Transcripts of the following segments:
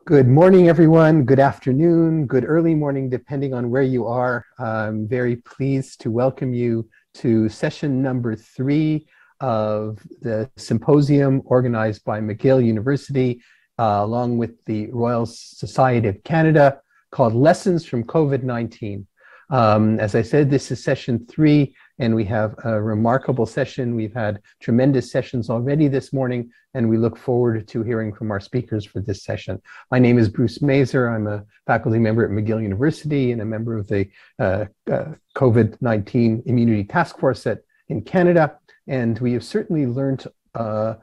Good morning, everyone. Good afternoon, good early morning, depending on where you are. I'm very pleased to welcome you to session number 3 of the symposium organized by McGill University, along with the Royal Society of Canada, called Lessons from COVID-19. As I said, this is session 3, and we have a remarkable session. We've had tremendous sessions already this morning, and we look forward to hearing from our speakers for this session. My name is Bruce Mazer. I'm a faculty member at McGill University and a member of the COVID-19 Immunity Task Force in Canada. And we have certainly learned a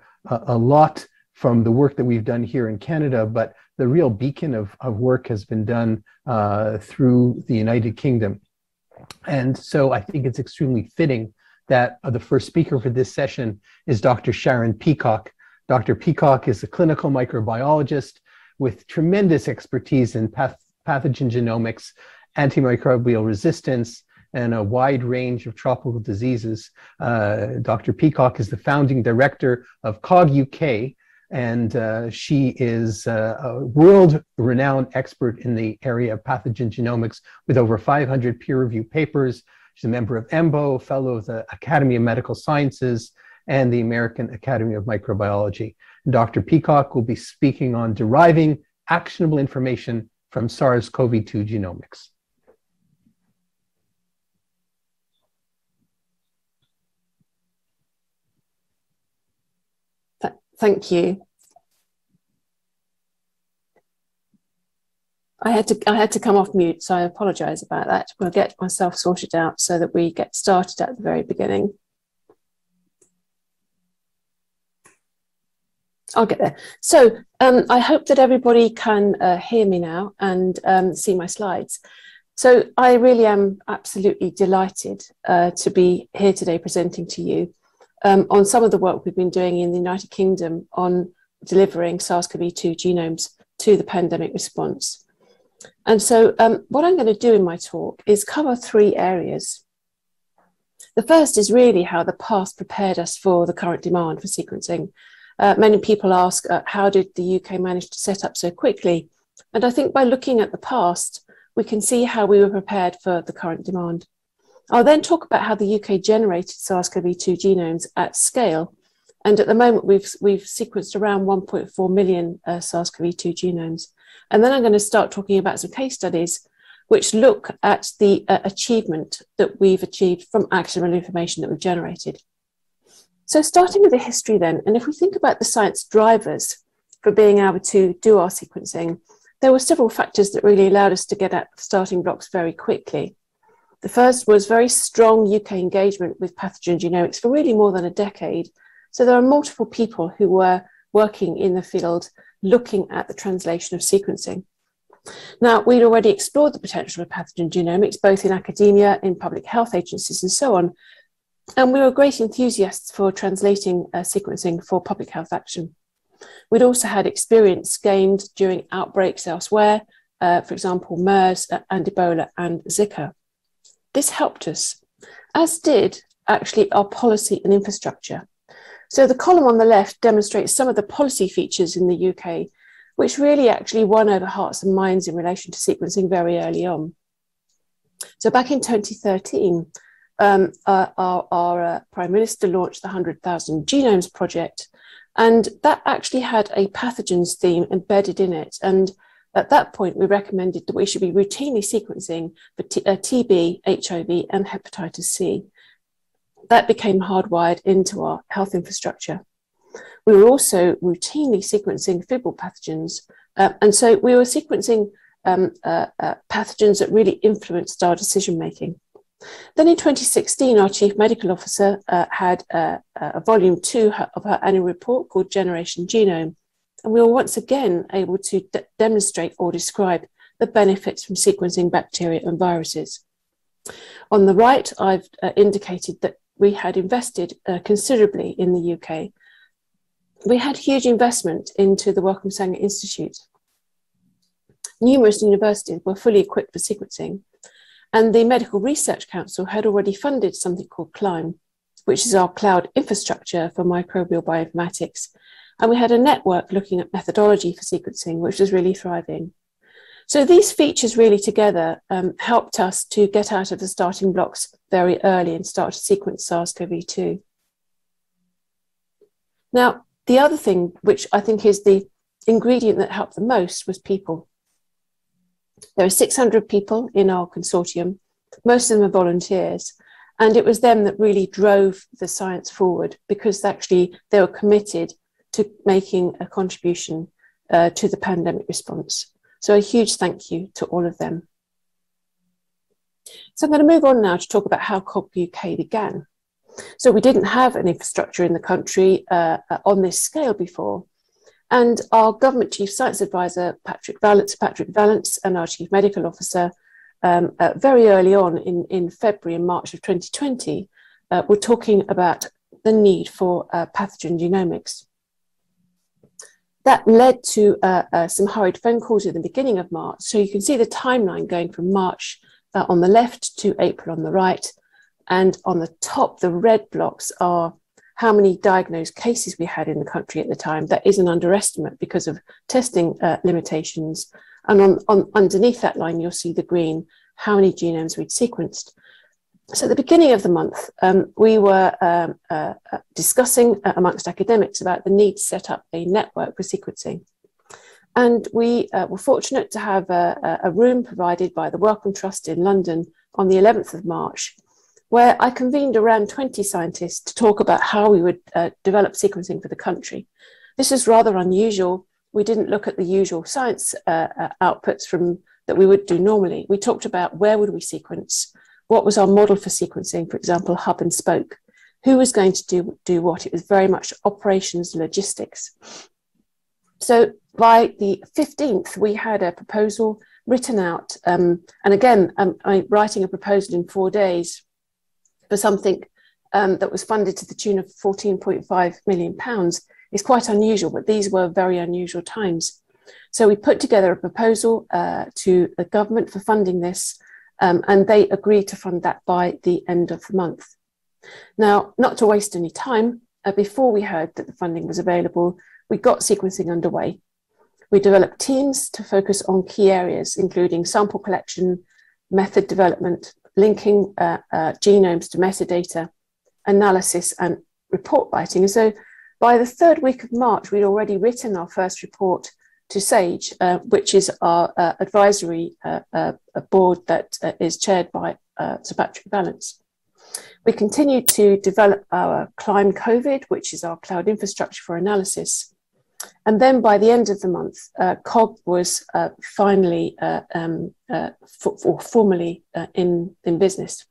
lot from the work that we've done here in Canada, but the real beacon of work has been done through the United Kingdom. And so I think it's extremely fitting that the first speaker for this session is Dr. Sharon Peacock. Dr. Peacock is a clinical microbiologist with tremendous expertise in pathogen genomics, antimicrobial resistance, and a wide range of tropical diseases. Dr. Peacock is the founding director of COG UK, and she is a world-renowned expert in the area of pathogen genomics with over 500 peer-reviewed papers. She's a member of EMBO, fellow of the Academy of Medical Sciences, and the American Academy of Microbiology. Dr. Peacock will be speaking on deriving actionable information from SARS-CoV-2 genomics. Thank you. I had to come off mute, so I apologize about that. We'll get myself sorted out so that we get started at the very beginning. I'll get there. So I hope that everybody can hear me now and see my slides. So I really am absolutely delighted to be here today presenting to you on some of the work we've been doing in the United Kingdom on delivering SARS-CoV-2 genomes to the pandemic response. And so what I'm going to do in my talk is cover 3 areas. The first is really how the past prepared us for the current demand for sequencing. Many people ask, how did the UK manage to set up so quickly? And I think by looking at the past, we can see how we were prepared for the current demand. I'll then talk about how the UK generated SARS-CoV-2 genomes at scale. And at the moment, we've sequenced around 1.4 million SARS-CoV-2 genomes. And then I'm going to start talking about some case studies which look at the achievement that we've achieved from actionable information that we've generated. So starting with the history then, and if we think about the science drivers for being able to do our sequencing, there were several factors that really allowed us to get at the starting blocks very quickly. The first was very strong UK engagement with pathogen genomics for really more than a decade. So there are multiple people who were working in the field looking at the translation of sequencing. Now, we'd already explored the potential of pathogen genomics, both in academia, in public health agencies, and so on. And we were great enthusiasts for translating sequencing for public health action. We'd also had experience gained during outbreaks elsewhere, for example, MERS and Ebola and Zika. This helped us, as did actually our policy and infrastructure. So the column on the left demonstrates some of the policy features in the UK, which really actually won over hearts and minds in relation to sequencing very early on. So back in 2013, our Prime Minister launched the 100,000 Genomes Project, and that actually had a pathogens theme embedded in it. And at that point, we recommended that we should be routinely sequencing for TB, HIV, and hepatitis C. That became hardwired into our health infrastructure. We were also routinely sequencing febrile pathogens. And so we were sequencing pathogens that really influenced our decision-making. Then in 2016, our Chief Medical Officer had a volume 2 of her annual report called Generation Genome. And we were once again able to demonstrate or describe the benefits from sequencing bacteria and viruses. On the right, I've indicated that we had invested considerably in the UK. We had huge investment into the Wellcome Sanger Institute. Numerous universities were fully equipped for sequencing, and the Medical Research Council had already funded something called CLIME, which is our cloud infrastructure for microbial bioinformatics. And we had a network looking at methodology for sequencing, which was really thriving. So these features really together helped us to get out of the starting blocks very early and start to sequence SARS-CoV-2. Now, the other thing, which I think is the ingredient that helped the most, was people. There are 600 people in our consortium. Most of them are volunteers. And it was them that really drove the science forward, because actually they were committed to making a contribution to the pandemic response. So a huge thank you to all of them. So I'm going to move on now to talk about how COG UK began. So we didn't have an infrastructure in the country on this scale before. And our government chief science advisor, Patrick Vallance, and our chief medical officer, very early on in February and March of 2020, were talking about the need for pathogen genomics. That led to some hurried phone calls at the beginning of March. So you can see the timeline going from March on the left to April on the right. And on the top, the red blocks are how many diagnosed cases we had in the country at the time. That is an underestimate because of testing limitations. And underneath that line, you'll see the green, how many genomes we'd sequenced. So at the beginning of the month, we were discussing amongst academics about the need to set up a network for sequencing. And we were fortunate to have a room provided by the Wellcome Trust in London on the 11th of March, where I convened around 20 scientists to talk about how we would develop sequencing for the country. This is rather unusual. We didn't look at the usual science outputs that we would do normally. We talked about where would we sequence, what was our model for sequencing, for example, hub and spoke, who was going to do what. It was very much operations logistics. So by the 15th, we had a proposal written out. And again, writing a proposal in 4 days for something that was funded to the tune of £14.5 million is quite unusual, but these were very unusual times. So we put together a proposal to the government for funding this, and they agreed to fund that by the end of the month. Now, not to waste any time, before we heard that the funding was available, we got sequencing underway. We developed teams to focus on key areas, including sample collection, method development, linking genomes to metadata, analysis, and report writing. And so by the third week of March, we'd already written our first report to SAGE, which is our advisory board that is chaired by Sir Patrick Vallance. We continued to develop our Climb COVID, which is our cloud infrastructure for analysis. And then by the end of the month, COG was finally formally in business.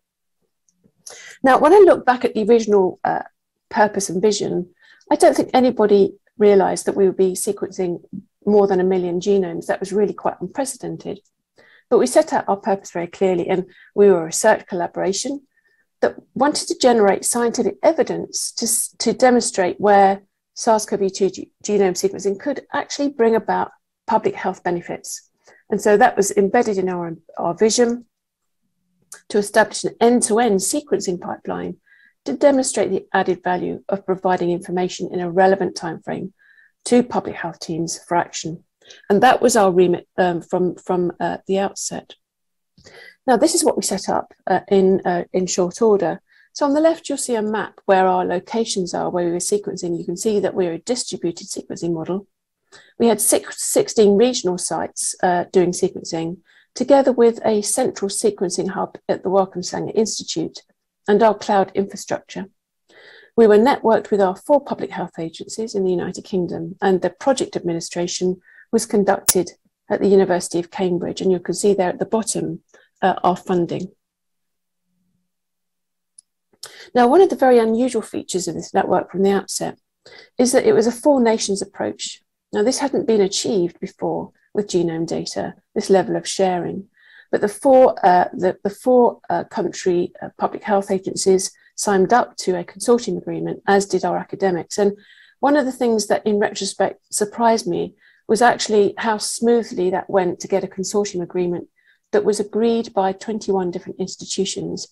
Now, when I look back at the original purpose and vision, I don't think anybody realized that we would be sequencing more than 1 million genomes. That was really quite unprecedented. But we set out our purpose very clearly, and we were a research collaboration that wanted to generate scientific evidence to demonstrate where SARS-CoV-2 genome sequencing could actually bring about public health benefits. And so that was embedded in our vision to establish an end-to-end sequencing pipeline to demonstrate the added value of providing information in a relevant timeframe to public health teams for action. And that was our remit from the outset. Now, this is what we set up in short order. So on the left, you'll see a map where our locations are, where we were sequencing. You can see that we're a distributed sequencing model. We had 16 regional sites doing sequencing, together with a central sequencing hub at the Wellcome Sanger Institute and our cloud infrastructure. We were networked with our 4 public health agencies in the United Kingdom, and the project administration was conducted at the University of Cambridge. And you can see there at the bottom our funding. Now, one of the very unusual features of this network from the outset is that it was a 4 nations approach. Now, this hadn't been achieved before with genome data, this level of sharing, but the four country public health agencies signed up to a consortium agreement, as did our academics. And one of the things that in retrospect surprised me was actually how smoothly that went to get a consortium agreement that was agreed by 21 different institutions.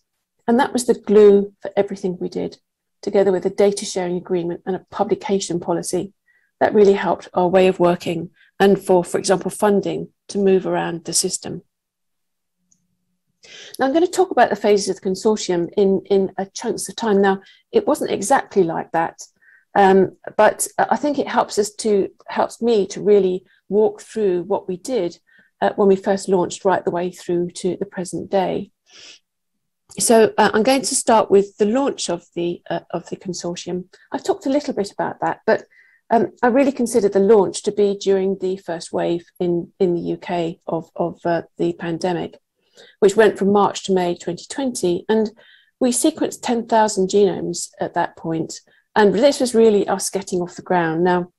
And that was the glue for everything we did, together with a data sharing agreement and a publication policy, that really helped our way of working and for example, funding to move around the system. Now I'm going to talk about the phases of the consortium in chunks of time. Now, it wasn't exactly like that, but I think it helps me to really walk through what we did when we first launched right the way through to the present day. So I'm going to start with the launch of the consortium. I've talked a little bit about that, but I really consider the launch to be during the first wave in the UK of the pandemic, which went from March to May 2020. And we sequenced 10,000 genomes at that point. And this was really us getting off the ground. Now,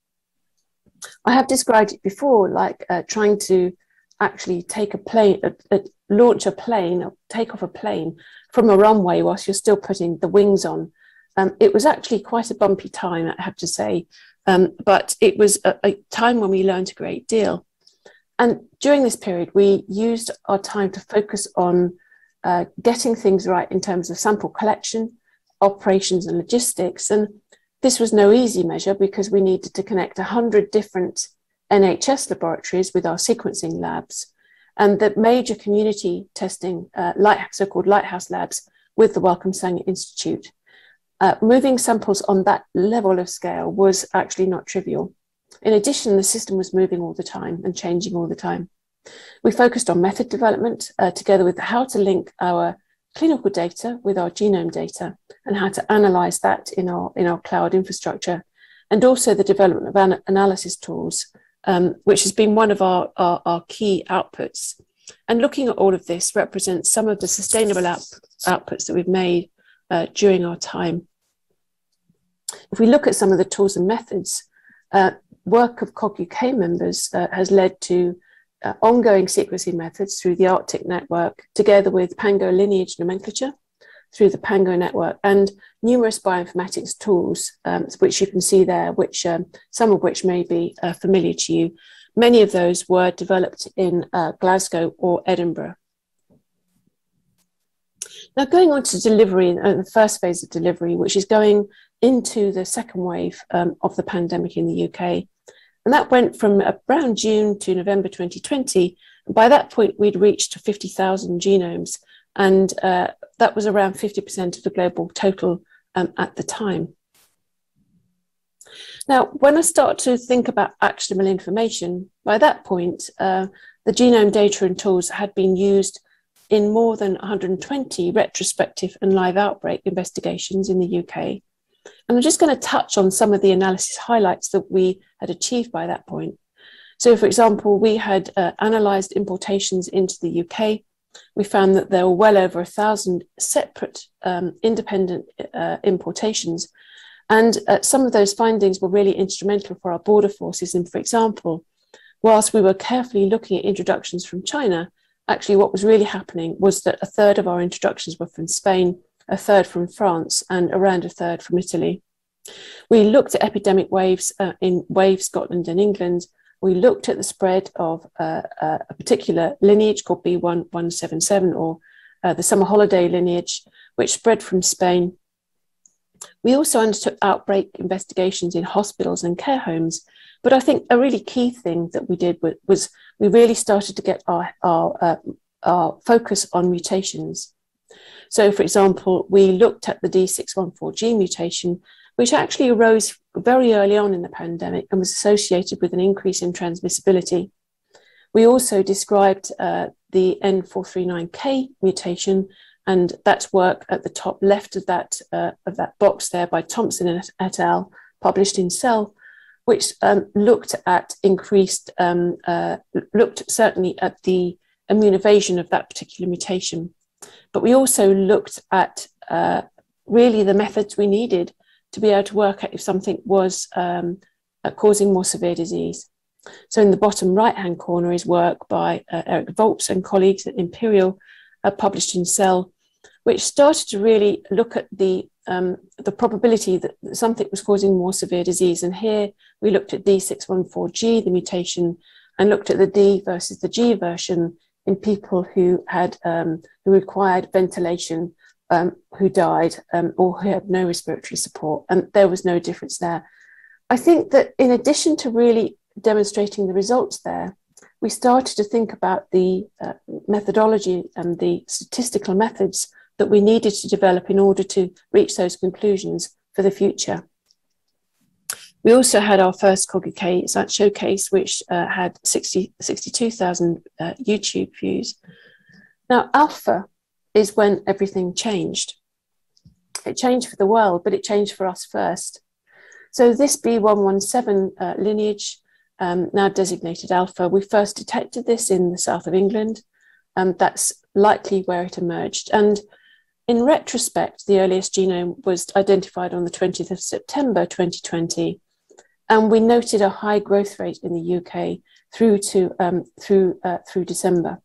I have described it before, like trying to actually take a plane, launch a plane, or take off a plane from a runway whilst you're still putting the wings on. It was actually quite a bumpy time, I have to say, but it was a time when we learned a great deal. And during this period, we used our time to focus on getting things right in terms of sample collection, operations and logistics. And this was no easy measure because we needed to connect 100 different NHS laboratories with our sequencing labs and the major community testing, so-called lighthouse labs with the Wellcome Sanger Institute. Moving samples on that level of scale was actually not trivial. In addition, the system was moving all the time and changing all the time. We focused on method development together with how to link our clinical data with our genome data and how to analyze that in our cloud infrastructure, and also the development of analysis tools, which has been one of our key outputs. And looking at all of this represents some of the sustainable outputs that we've made during our time. If we look at some of the tools and methods, work of COG UK members has led to ongoing sequencing methods through the Arctic network, together with Pango lineage nomenclature through the Pango network, and numerous bioinformatics tools, which you can see there, which some of which may be familiar to you. Many of those were developed in Glasgow or Edinburgh. Now, going on to delivery, the first phase of delivery, which is going into the second wave of the pandemic in the UK. And that went from around June to November 2020. And by that point, we'd reached 50,000 genomes. And that was around 50% of the global total at the time. Now, when I start to think about actionable information, by that point, the genome data and tools had been used in more than 120 retrospective and live outbreak investigations in the UK. And I'm just going to touch on some of the analysis highlights that we had achieved by that point. So, for example, we had analysed importations into the UK. We found that there were well over 1,000 separate independent importations. And some of those findings were really instrumental for our border forces. And for example, whilst we were carefully looking at introductions from China, actually what was really happening was that a third of our introductions were from Spain, a third from France, and around a third from Italy. We looked at epidemic waves in Wales, Scotland and England. We looked at the spread of a particular lineage called B1177, or the summer holiday lineage, which spread from Spain. We also undertook outbreak investigations in hospitals and care homes. But I think a really key thing that we did was we really started to get our focus on mutations. So, for example, we looked at the D614G mutation, which actually arose very early on in the pandemic and was associated with an increase in transmissibility. We also described the N439K mutation, and that's work at the top left of that box there by Thompson et al., published in Cell, which looked certainly at the immune evasion of that particular mutation. But we also looked at really the methods we needed to be able to work out if something was causing more severe disease. So in the bottom right-hand corner is work by Eric Volps and colleagues at Imperial, published in Cell, which started to really look at the probability that something was causing more severe disease. And here we looked at D614G, the mutation, and looked at the D versus the G version in people who had who required ventilation, who died, or who had no respiratory support, and there was no difference there. I think that in addition to really demonstrating the results there, we started to think about the methodology and the statistical methods that we needed to develop in order to reach those conclusions for the future. We also had our first CogUK Science Showcase, which had 62,000 YouTube views. Now, alpha is when everything changed. It changed for the world, but it changed for us first. So this B117 lineage, now designated alpha, we first detected this in the south of England. That's likely where it emerged. And in retrospect, the earliest genome was identified on the 20th of September 2020. And we noted a high growth rate in the UK through December.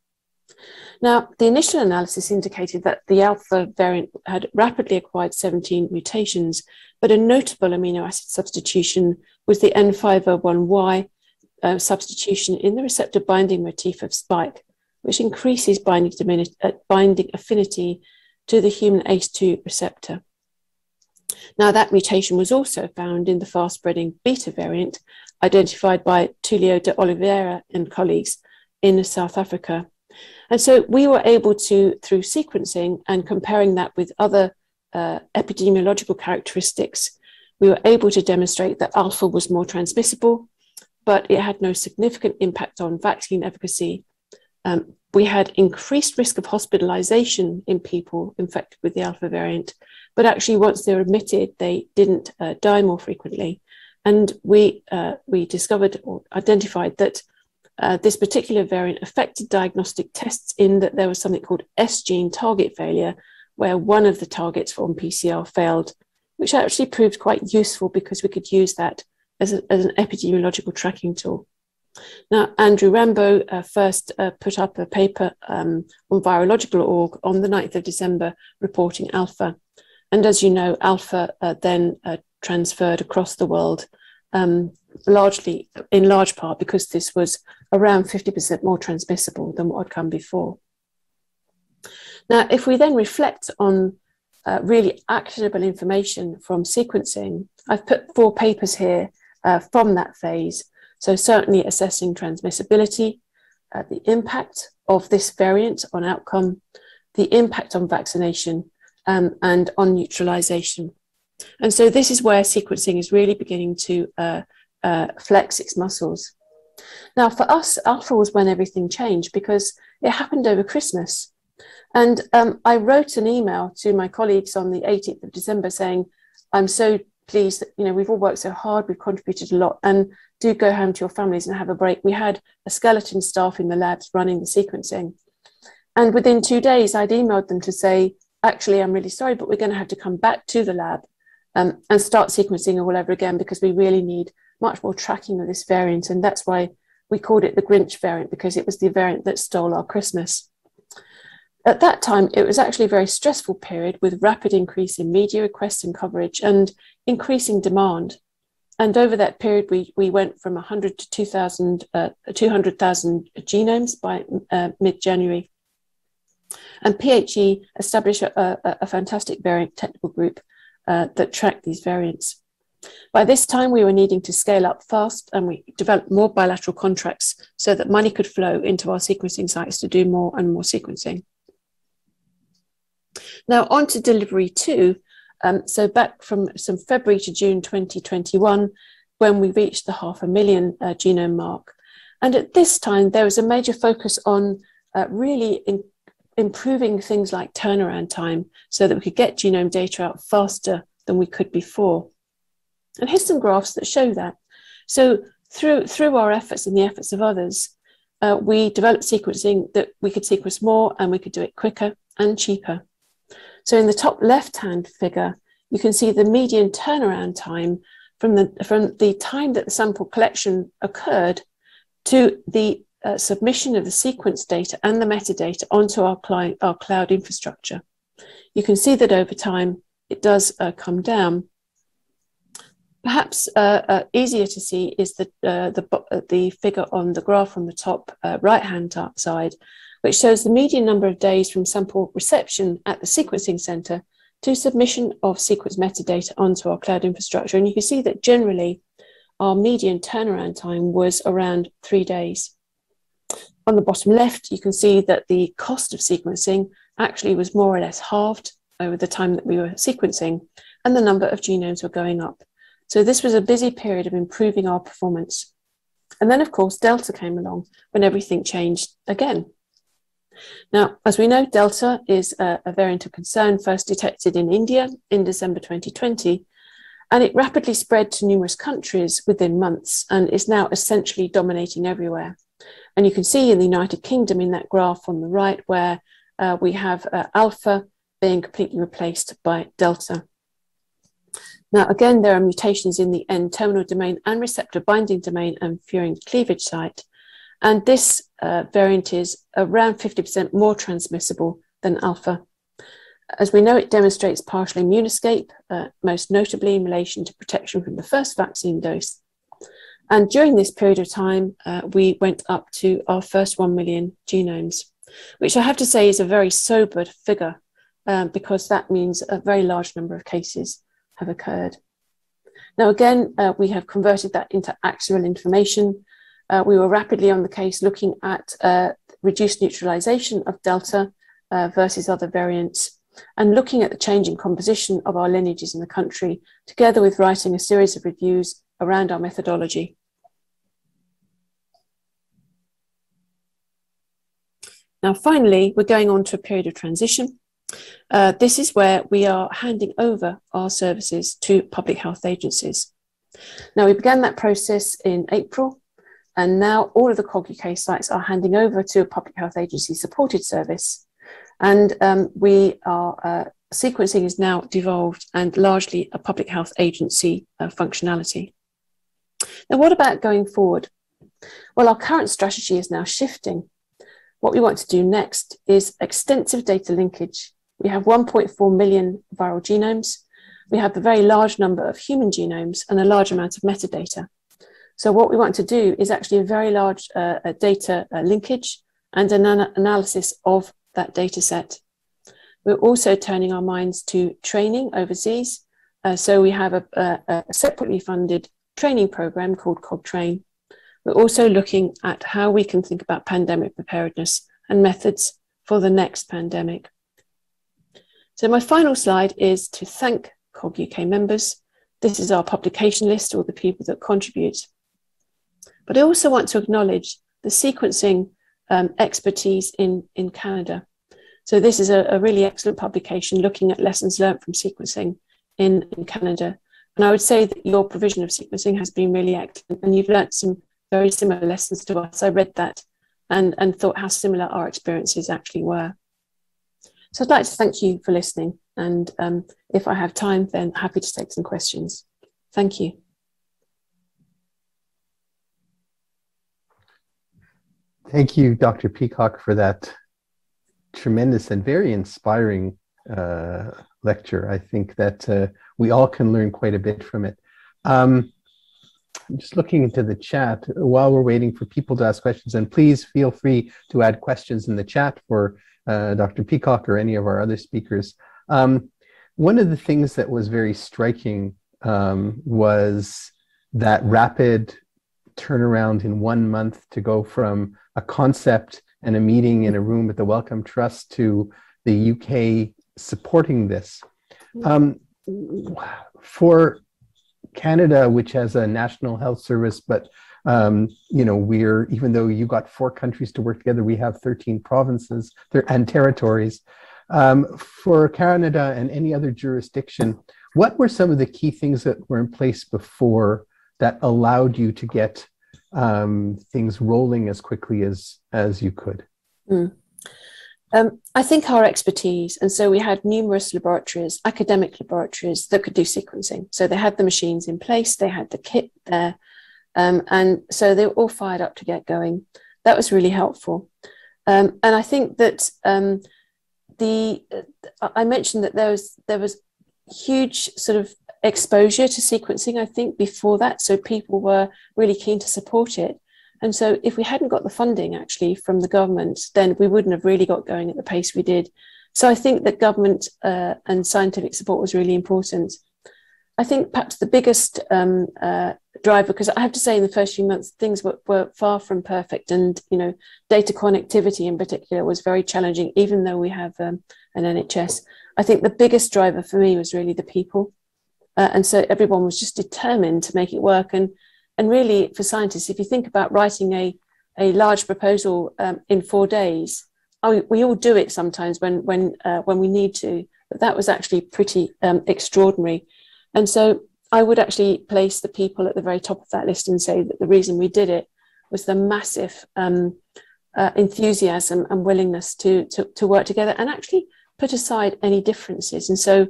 Now, the initial analysis indicated that the alpha variant had rapidly acquired 17 mutations, but a notable amino acid substitution was the N501Y substitution in the receptor binding motif of spike, which increases binding affinity to the human ACE2 receptor. Now, that mutation was also found in the fast-spreading beta variant identified by Tulio de Oliveira and colleagues in South Africa. And so we were able to, through sequencing and comparing that with other epidemiological characteristics, we were able to demonstrate that alpha was more transmissible, but it had no significant impact on vaccine efficacy. We had increased risk of hospitalization in people infected with the alpha variant, but actually once they were admitted, they didn't die more frequently. And we discovered or identified that this particular variant affected diagnostic tests in that there was something called S gene target failure, where one of the targets on PCR failed, which actually proved quite useful because we could use that as an epidemiological tracking tool. Now, Andrew Rambo first put up a paper on virological.org on the 9th of December reporting alpha. And as you know, alpha then transferred across the world, largely, in large part, because this was around 50% more transmissible than what had come before. Now, if we then reflect on really actionable information from sequencing, I've put 4 papers here from that phase. So certainly assessing transmissibility, the impact of this variant on outcome, the impact on vaccination, and on neutralization. And so this is where sequencing is really beginning to flex its muscles. Now, for us, alpha was when everything changed because it happened over Christmas. And I wrote an email to my colleagues on the 18th of December saying, I'm so pleased that, we've all worked so hard, we've contributed a lot, and do go home to your families and have a break. We had a skeleton staff in the labs running the sequencing. And within 2 days, I'd emailed them to say, actually, I'm really sorry, but we're going to have to come back to the lab and start sequencing all over again because we really need much more tracking of this variant. And that's why we called it the Grinch variant, because it was the variant that stole our Christmas. At that time, it was actually a very stressful period with rapid increase in media requests and coverage and increasing demand. And over that period, we went from 100 to 200,000 genomes by mid-January. And PHE established a fantastic variant technical group that tracked these variants. By this time, we were needing to scale up fast, and we developed more bilateral contracts so that money could flow into our sequencing sites to do more and more sequencing. Now, on to delivery 2. So back from some February to June 2021, when we reached the 500,000 genome mark. And at this time, there was a major focus on really improving things like turnaround time so that we could get genome data out faster than we could before. And here's some graphs that show that. So through our efforts and the efforts of others, we developed sequencing that we could sequence more and we could do it quicker and cheaper. So in the top left-hand figure, you can see the median turnaround time from the time that the sample collection occurred to the submission of the sequence data and the metadata onto our cloud infrastructure. You can see that over time, it does come down. Perhaps easier to see is the figure on the graph on the top right-hand side, which shows the median number of days from sample reception at the sequencing center to submission of sequence metadata onto our cloud infrastructure. And you can see that generally our median turnaround time was around 3 days. On the bottom left, you can see that the cost of sequencing actually was more or less halved over the time that we were sequencing, and the number of genomes were going up. So this was a busy period of improving our performance. And then, of course, Delta came along when everything changed again. Now, as we know, Delta is a variant of concern first detected in India in December 2020, and it rapidly spread to numerous countries within months and is now essentially dominating everywhere. And you can see in the United Kingdom in that graph on the right where we have Alpha being completely replaced by Delta. Now, again, there are mutations in the N-terminal domain and receptor binding domain and furin cleavage site. And this variant is around 50% more transmissible than Alpha. As we know, it demonstrates partial immune escape, most notably in relation to protection from the first vaccine dose. And during this period of time, we went up to our first 1 million genomes, which I have to say is a very sobered figure because that means a very large number of cases have occurred. Now, again, we have converted that into actual information. We were rapidly on the case looking at reduced neutralization of Delta versus other variants and looking at the changing composition of our lineages in the country, together with writing a series of reviews around our methodology. Now, finally, we're going on to a period of transition. This is where we are handing over our services to public health agencies. Now, we began that process in April, and now all of the COG UK sites are handing over to a public health agency supported service. And sequencing is now devolved and largely a public health agency functionality. Now, what about going forward? Well, our current strategy is now shifting. What we want to do next is extensive data linkage. We have 1.4 million viral genomes. We have a very large number of human genomes and a large amount of metadata. So what we want to do is actually a very large data linkage and an analysis of that data set. We're also turning our minds to training overseas. So we have a separately funded training program called CogTrain. We're also looking at how we can think about pandemic preparedness and methods for the next pandemic. So my final slide is to thank COG UK members. This is our publication list, all the people that contribute. But I also want to acknowledge the sequencing expertise in Canada. So this is a really excellent publication looking at lessons learned from sequencing in Canada. And I would say that your provision of sequencing has been really excellent, and you've learned some very similar lessons to us. I read that and thought how similar our experiences actually were. So I'd like to thank you for listening. And if I have time, then happy to take some questions. Thank you. Thank you, Dr. Peacock, for that tremendous and very inspiring lecture. I think that we all can learn quite a bit from it. I'm just looking into the chat while we're waiting for people to ask questions, and please feel free to add questions in the chat for Dr. Peacock or any of our other speakers. One of the things that was very striking was that rapid turnaround in 1 month to go from a concept and a meeting in a room at the Wellcome Trust to the UK supporting this. For Canada, which has a national health service, but you know, even though you got 4 countries to work together, we have 13 provinces and territories. For Canada and any other jurisdiction, what were some of the key things that were in place before that allowed you to get things rolling as quickly as you could? I think our expertise, and so we had numerous laboratories, academic laboratories that could do sequencing. So they had the machines in place, they had the kit there, and so they were all fired up to get going. That was really helpful. And I think that I mentioned that there was huge sort of exposure to sequencing, I think, before that. So people were really keen to support it. And so if we hadn't got the funding actually from the government, then we wouldn't have really got going at the pace we did. So I think that government and scientific support was really important. I think perhaps the biggest driver, because I have to say in the first few months, things were far from perfect. And, data connectivity in particular was very challenging, even though we have an NHS. I think the biggest driver for me was really the people. And so everyone was just determined to make it work. And really, for scientists, if you think about writing a large proposal in 4 days, we all do it sometimes when we need to, but that was actually pretty extraordinary. And so I would actually place the people at the very top of that list and say that the reason we did it was the massive enthusiasm and willingness to work together and actually put aside any differences. And so,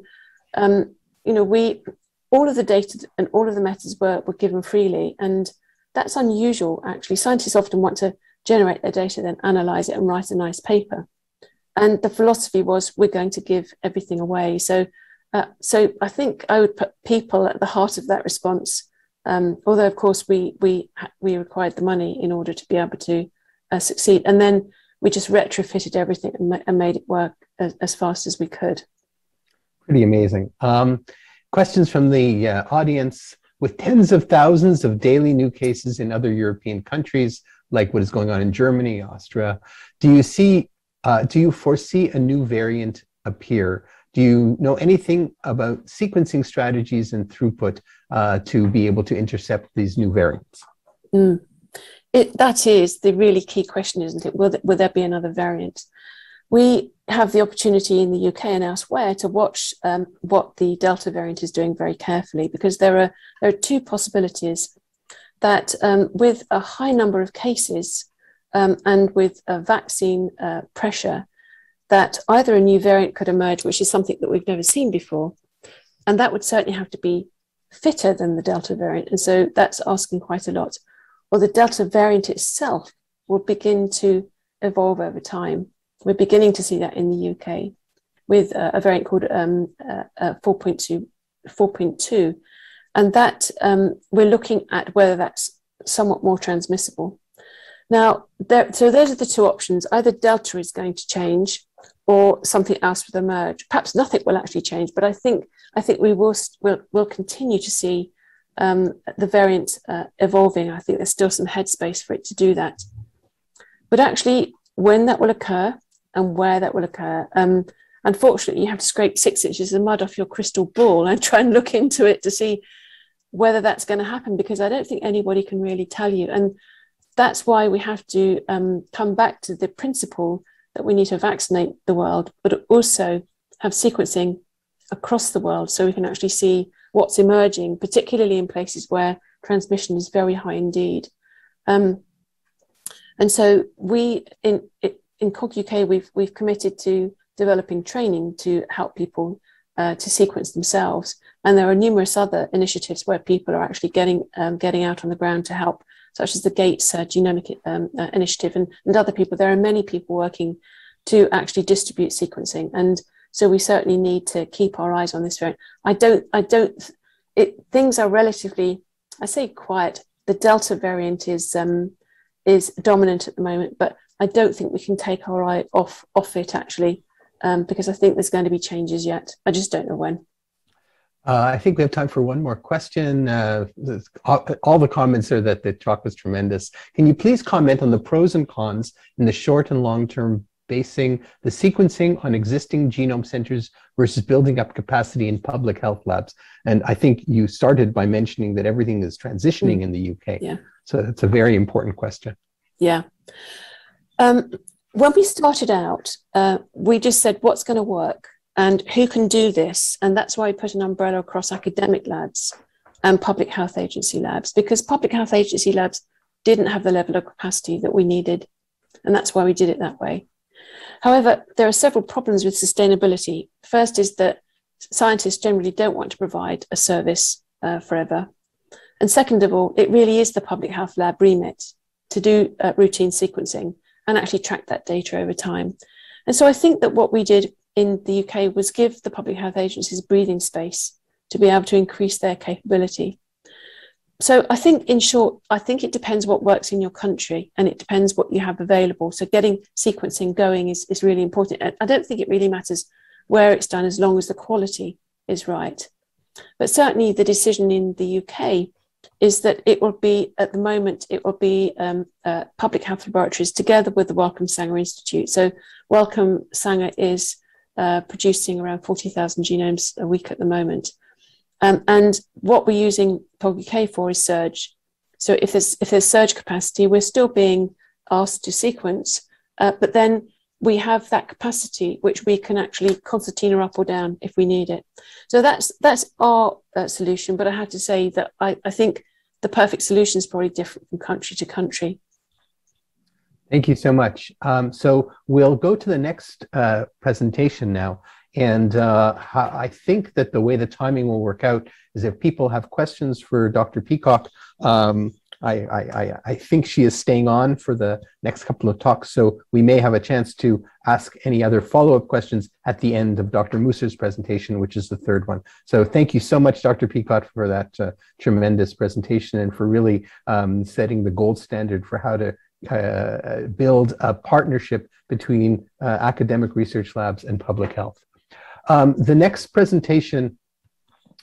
all of the data and all of the methods were given freely. And that's unusual, actually. Scientists often want to generate their data, then analyze it and write a nice paper. And the philosophy was, we're going to give everything away. So I think I would put people at the heart of that response. Although, of course, we required the money in order to be able to succeed. And then we just retrofitted everything and made it work as fast as we could. Pretty amazing. Questions from the audience. With tens of thousands of daily new cases in other European countries, like what is going on in Germany, Austria, do you foresee a new variant appear? Do you know anything about sequencing strategies and throughput to be able to intercept these new variants? That is the really key question, isn't it? Will there be another variant? We have the opportunity in the UK and elsewhere to watch what the Delta variant is doing very carefully, because there are two possibilities that with a high number of cases and with a vaccine pressure, that either a new variant could emerge, which is something that we've never seen before, and that would certainly have to be fitter than the Delta variant. And so that's asking quite a lot. Or the Delta variant itself will begin to evolve over time. We're beginning to see that in the UK with a variant called 4.2, and that we're looking at whether that's somewhat more transmissible. Now, so those are the two options. Either Delta is going to change or something else will emerge. Perhaps nothing will actually change, but I think we will continue to see the variant evolving. I think there's still some headspace for it to do that. But actually, when that will occur and where that will occur, unfortunately, you have to scrape 6 inches of mud off your crystal ball and try and look into it to see whether that's going to happen, because I don't think anybody can really tell you. And that's why we have to come back to the principle that we need to vaccinate the world, but also have sequencing across the world so we can actually see what's emerging, particularly in places where transmission is very high indeed. And so we in COG UK, we've committed to developing training to help people to sequence themselves. And there are numerous other initiatives where people are actually getting out on the ground to help, such as the Gates Genomic Initiative and other people. There are many people working to actually distribute sequencing. And so we certainly need to keep our eyes on this variant. Things are relatively, I say, quiet. The Delta variant is dominant at the moment, but I don't think we can take our eye off it actually, because I think there's going to be changes yet. I just don't know when. I think we have time for one more question. All the comments are that the talk was tremendous. Can you please comment on the pros and cons in the short and long-term basing the sequencing on existing genome centers versus building up capacity in public health labs? And I think you started by mentioning that everything is transitioning in the UK. Yeah. So it's a very important question. Yeah. When we started out, we just said, what's going to work and who can do this? And that's why we put an umbrella across academic labs and public health agency labs, because public health agency labs didn't have the level of capacity that we needed. And that's why we did it that way. However, there are several problems with sustainability. First is that scientists generally don't want to provide a service forever. And second of all, it really is the public health lab remit to do routine sequencing and actually track that data over time. And so I think that what we did in the UK was give the public health agencies breathing space to be able to increase their capability. So I think, in short, I think it depends what works in your country and it depends what you have available. So getting sequencing going is really important. I don't think it really matters where it's done as long as the quality is right. But certainly the decision in the UK is that it will be, at the moment, it will be public health laboratories together with the Wellcome Sanger Institute. So Wellcome Sanger is producing around 40,000 genomes a week at the moment. And what we're using POG-UK for is surge. So if there's surge capacity, we're still being asked to sequence, but then we have that capacity which we can actually concertina up or down if we need it. So that's our solution. But I have to say that I think the perfect solution is probably different from country to country. Thank you so much. So we'll go to the next presentation now. And I think that the way the timing will work out is if people have questions for Dr. Peacock, I think she is staying on for the next couple of talks, so we may have a chance to ask any other follow-up questions at the end of Dr. Musser's presentation, which is the third one. So thank you so much, Dr. Peacock, for that tremendous presentation and for really setting the gold standard for how to build a partnership between academic research labs and public health. The next presentation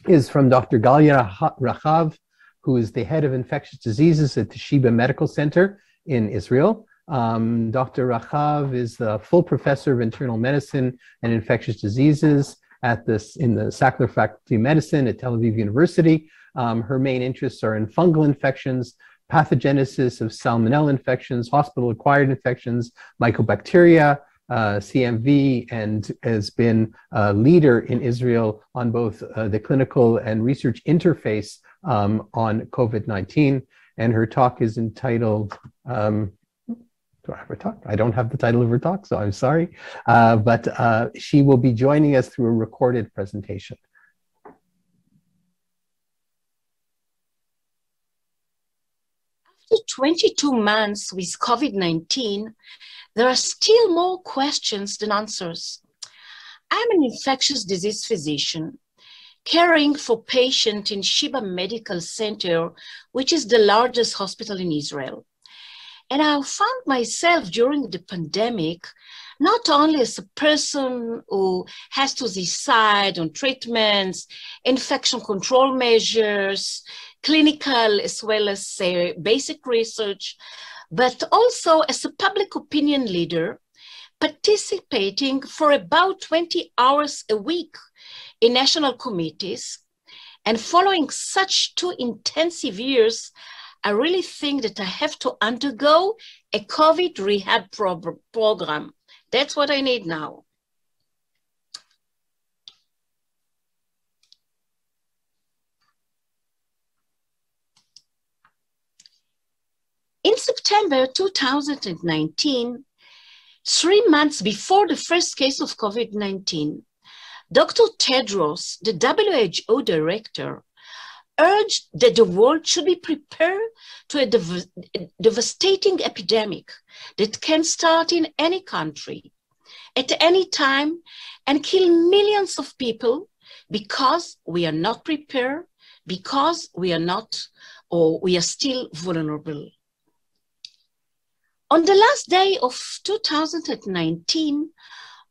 is from Dr. Galia Rahav, who is the head of infectious diseases at the Sheba Medical Center in Israel. Dr. Rahav is the full professor of internal medicine and infectious diseases in the Sackler Faculty of Medicine at Tel Aviv University. Her main interests are in fungal infections, pathogenesis of salmonella infections, hospital-acquired infections, mycobacteria, CMV, and has been a leader in Israel on both the clinical and research interface on COVID-19. And her talk is entitled, do I have her talk? I don't have the title of her talk, so I'm sorry. But she will be joining us through a recorded presentation. After 22 months with COVID-19, there are still more questions than answers. I'm an infectious disease physician caring for patients in Sheba Medical Center, which is the largest hospital in Israel. And I found myself during the pandemic, not only as a person who has to decide on treatments, infection control measures, clinical as well as basic research, but also as a public opinion leader, participating for about 20 hours a week in national committees. And following such 2 intensive years, I really think that I have to undergo a COVID rehab program. That's what I need now. In September 2019, 3 months before the first case of COVID-19, Dr. Tedros, the WHO director, urged that the world should be prepared to a devastating epidemic that can start in any country, at any time, and kill millions of people because we are not prepared, because we are not, or we are still vulnerable. On the last day of 2019,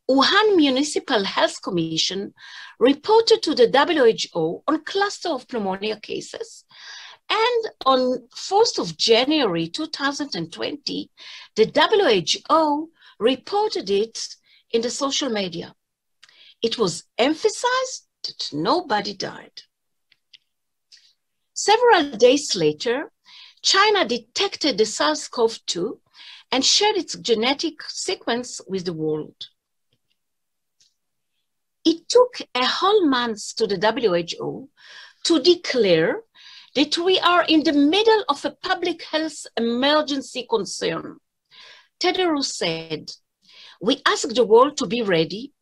Wuhan Municipal Health Commission reported to the WHO on cluster of pneumonia cases. And on 4th of January 2020, the WHO reported it in the social media. It was emphasized that nobody died. Several days later, China detected the SARS-CoV-2 and shared its genetic sequence with the world. It took a whole month to the WHO to declare that we are in the middle of a public health emergency concern. Tedros said, "We ask the world to be ready.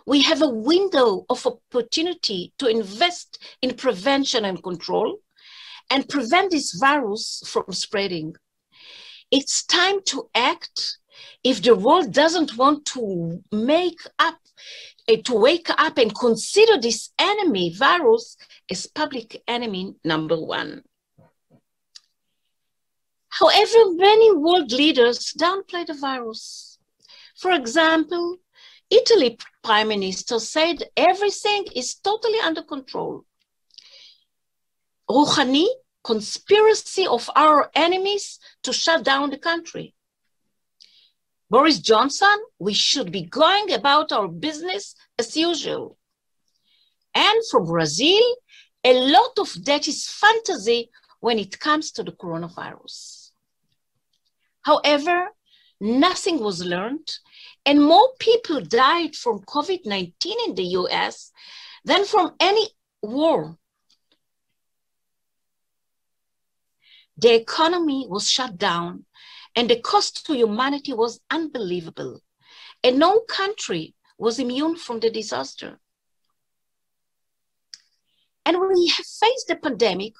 We have a window of opportunity to invest in prevention and control and prevent this virus from spreading. It's time to act if the world doesn't want to wake up and consider this enemy virus as public enemy number 1. However, many world leaders downplay the virus. For example, Italy Prime Minister said everything is totally under control. Rouhani, conspiracy of our enemies to shut down the country. Boris Johnson, we should be going about our business as usual. And from Brazil, a lot of that is fantasy when it comes to the coronavirus. However, nothing was learned, and more people died from COVID-19 in the US than from any war. The economy was shut down, and the cost to humanity was unbelievable, and no country was immune from the disaster. And we have faced the pandemic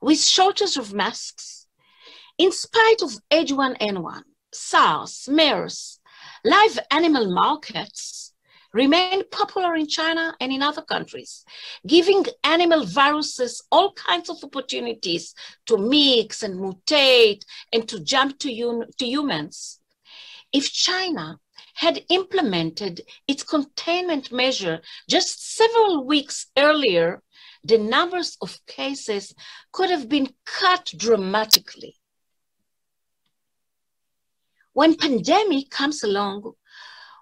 with shortage of masks, in spite of H1N1, SARS, MERS, live animal markets remain popular in China and in other countries, giving animal viruses all kinds of opportunities to mix and mutate and to jump to humans. If China had implemented its containment measure just several weeks earlier, the numbers of cases could have been cut dramatically. When pandemic comes along,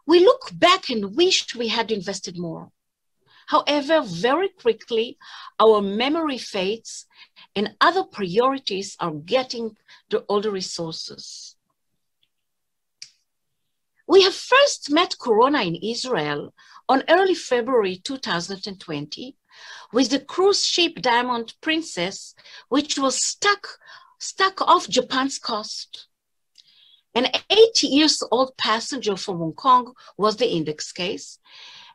we look back and wish we had invested more. However, very quickly, our memory fades and other priorities are getting all the resources. We have first met Corona in Israel on early February 2020 with the cruise ship Diamond Princess, which was stuck off Japan's coast. An 80-year-old passenger from Hong Kong was the index case.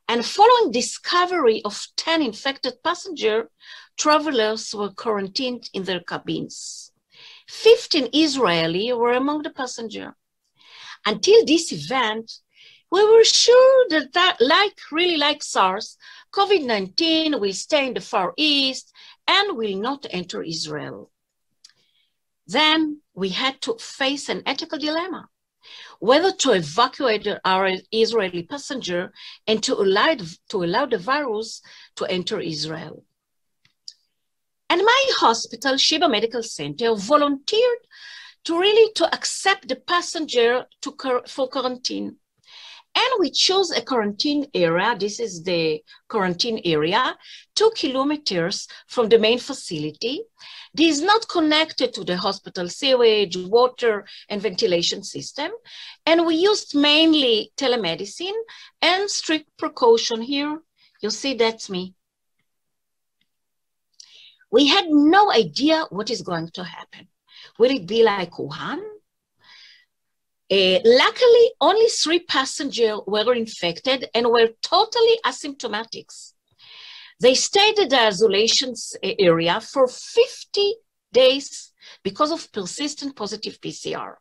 And following discovery of 10 infected passengers, travelers were quarantined in their cabins. 15 Israeli were among the passengers. Until this event, we were sure that really like SARS, COVID-19 will stay in the Far East and will not enter Israel. Then we had to face an ethical dilemma, whether to evacuate our Israeli passenger and to allow the virus to enter Israel. And my hospital, Sheba Medical Center, volunteered to accept the passenger for quarantine. And we chose a quarantine area. This is the quarantine area, 2 kilometers from the main facility. This is not connected to the hospital sewage, water, and ventilation system. And we used mainly telemedicine and strict precaution here. You see, that's me. We had no idea what is going to happen. Will it be like Wuhan? Luckily, only 3 passengers were infected and were totally asymptomatic. They stayed in the isolation area for 50 days because of persistent positive PCR.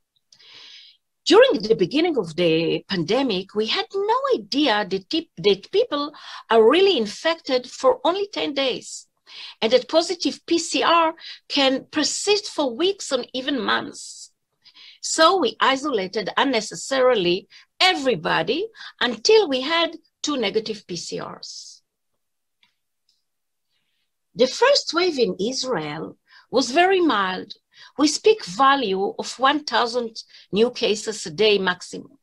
During the beginning of the pandemic, we had no idea that people are really infected for only 10 days, and that positive PCR can persist for weeks or even months. So we isolated unnecessarily everybody until we had 2 negative PCRs. The first wave in Israel was very mild. We speak value of 1,000 new cases a day maximum.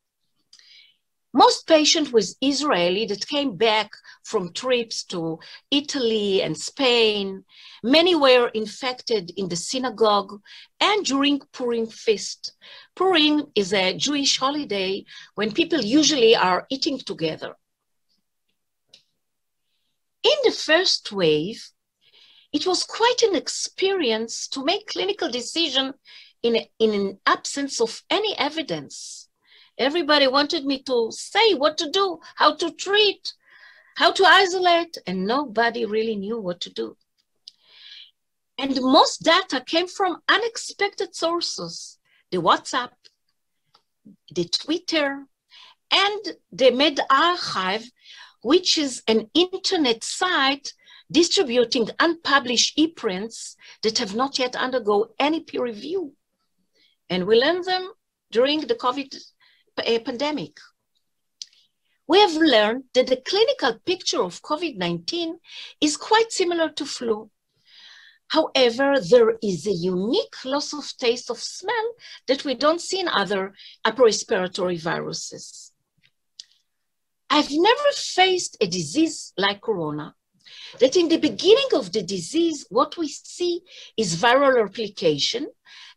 Most patients with Israeli that came back from trips to Italy and Spain, many were infected in the synagogue and during Purim feast. Purim is a Jewish holiday when people usually are eating together. In the first wave, it was quite an experience to make clinical decision in an absence of any evidence. Everybody wanted me to say what to do, how to treat, how to isolate, and nobody really knew what to do. And most data came from unexpected sources, the WhatsApp, the Twitter, and the medRxiv, which is an internet site distributing unpublished e-prints that have not yet undergone any peer review. And we learned them during the COVID pandemic. We have learned that the clinical picture of COVID-19 is quite similar to flu. However, there is a unique loss of taste of smell that we don't see in other upper respiratory viruses. I've never faced a disease like corona, that in the beginning of the disease, what we see is viral replication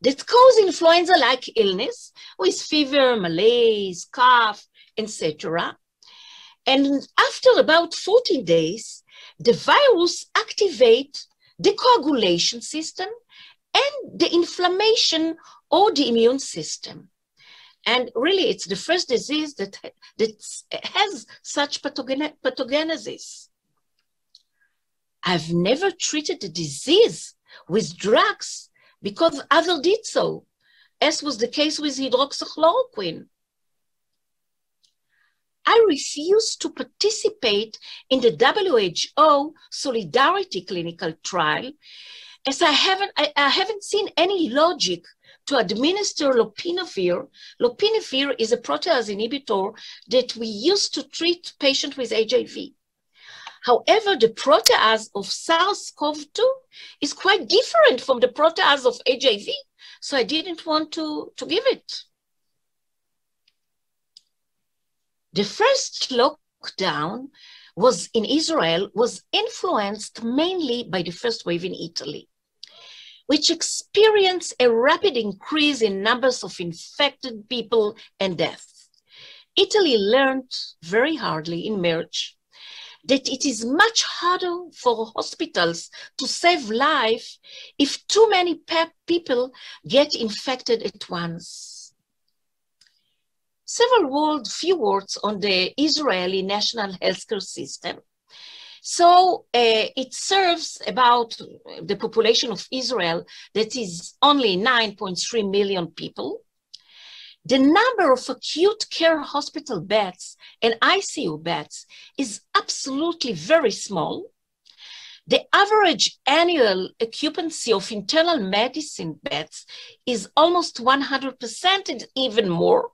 that cause influenza-like illness with fever, malaise, cough, etc. And after about 14 days, the virus activates the coagulation system and the inflammation or the immune system. And really, it's the first disease that has such pathogenesis. I've never treated the disease with drugs because others did so, as was the case with hydroxychloroquine. I refuse to participate in the WHO Solidarity clinical trial, as I haven't seen any logic to administer lopinavir. Lopinavir is a protease inhibitor that we use to treat patients with HIV. However, the protease of SARS-CoV-2 is quite different from the protease of HIV, so I didn't want to give it. The first lockdown in Israel was influenced mainly by the first wave in Italy, which experienced a rapid increase in numbers of infected people and deaths. Italy learned very hardly in March that it is much harder for hospitals to save life if too many people get infected at once. Few words on the Israeli national healthcare system. So it serves about the population of Israel that is only 9.3 million people. The number of acute care hospital beds and ICU beds is absolutely very small. The average annual occupancy of internal medicine beds is almost 100% and even more.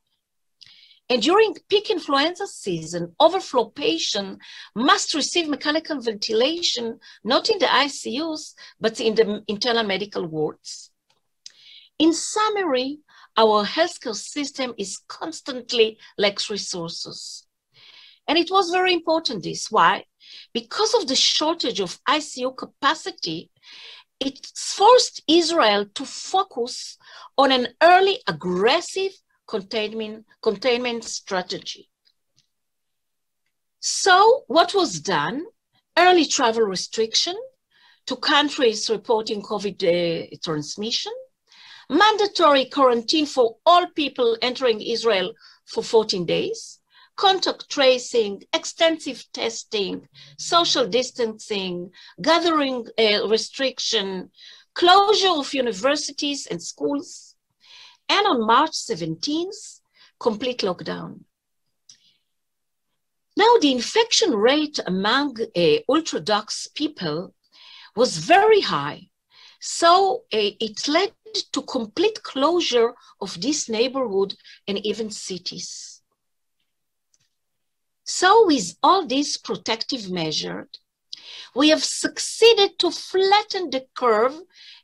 And during peak influenza season, overflow patients must receive mechanical ventilation, not in the ICUs, but in the internal medical wards. In summary, our healthcare system is constantly lacks resources. And it was very important this. Why? Because of the shortage of ICU capacity, it forced Israel to focus on an early aggressive containment strategy. So what was done? Early travel restriction to countries reporting COVID transmission, mandatory quarantine for all people entering Israel for 14 days, contact tracing, extensive testing, social distancing, gathering restriction, closure of universities and schools, and on March 17th, complete lockdown. Now, the infection rate among Orthodox people was very high. So it led to complete closure of this neighborhood and even cities. So with all these protective measures, we have succeeded to flatten the curve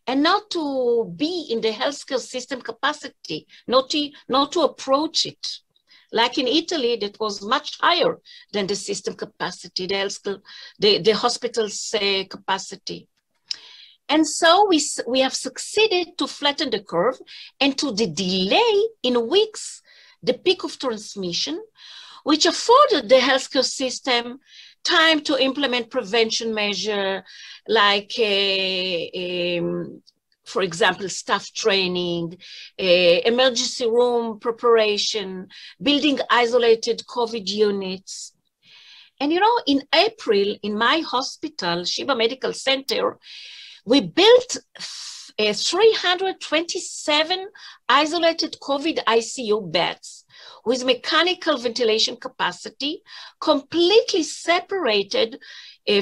and not to be in the healthcare system capacity, not to approach it. Like in Italy, that was much higher than the system capacity, the hospital's capacity. And so we have succeeded to flatten the curve and to delay in weeks the peak of transmission, which afforded the healthcare system time to implement prevention measures like, for example, staff training, emergency room preparation, building isolated COVID units. And you know, in April, in my hospital, Sheba Medical Center, we built 327 isolated COVID ICU beds with mechanical ventilation capacity, completely separated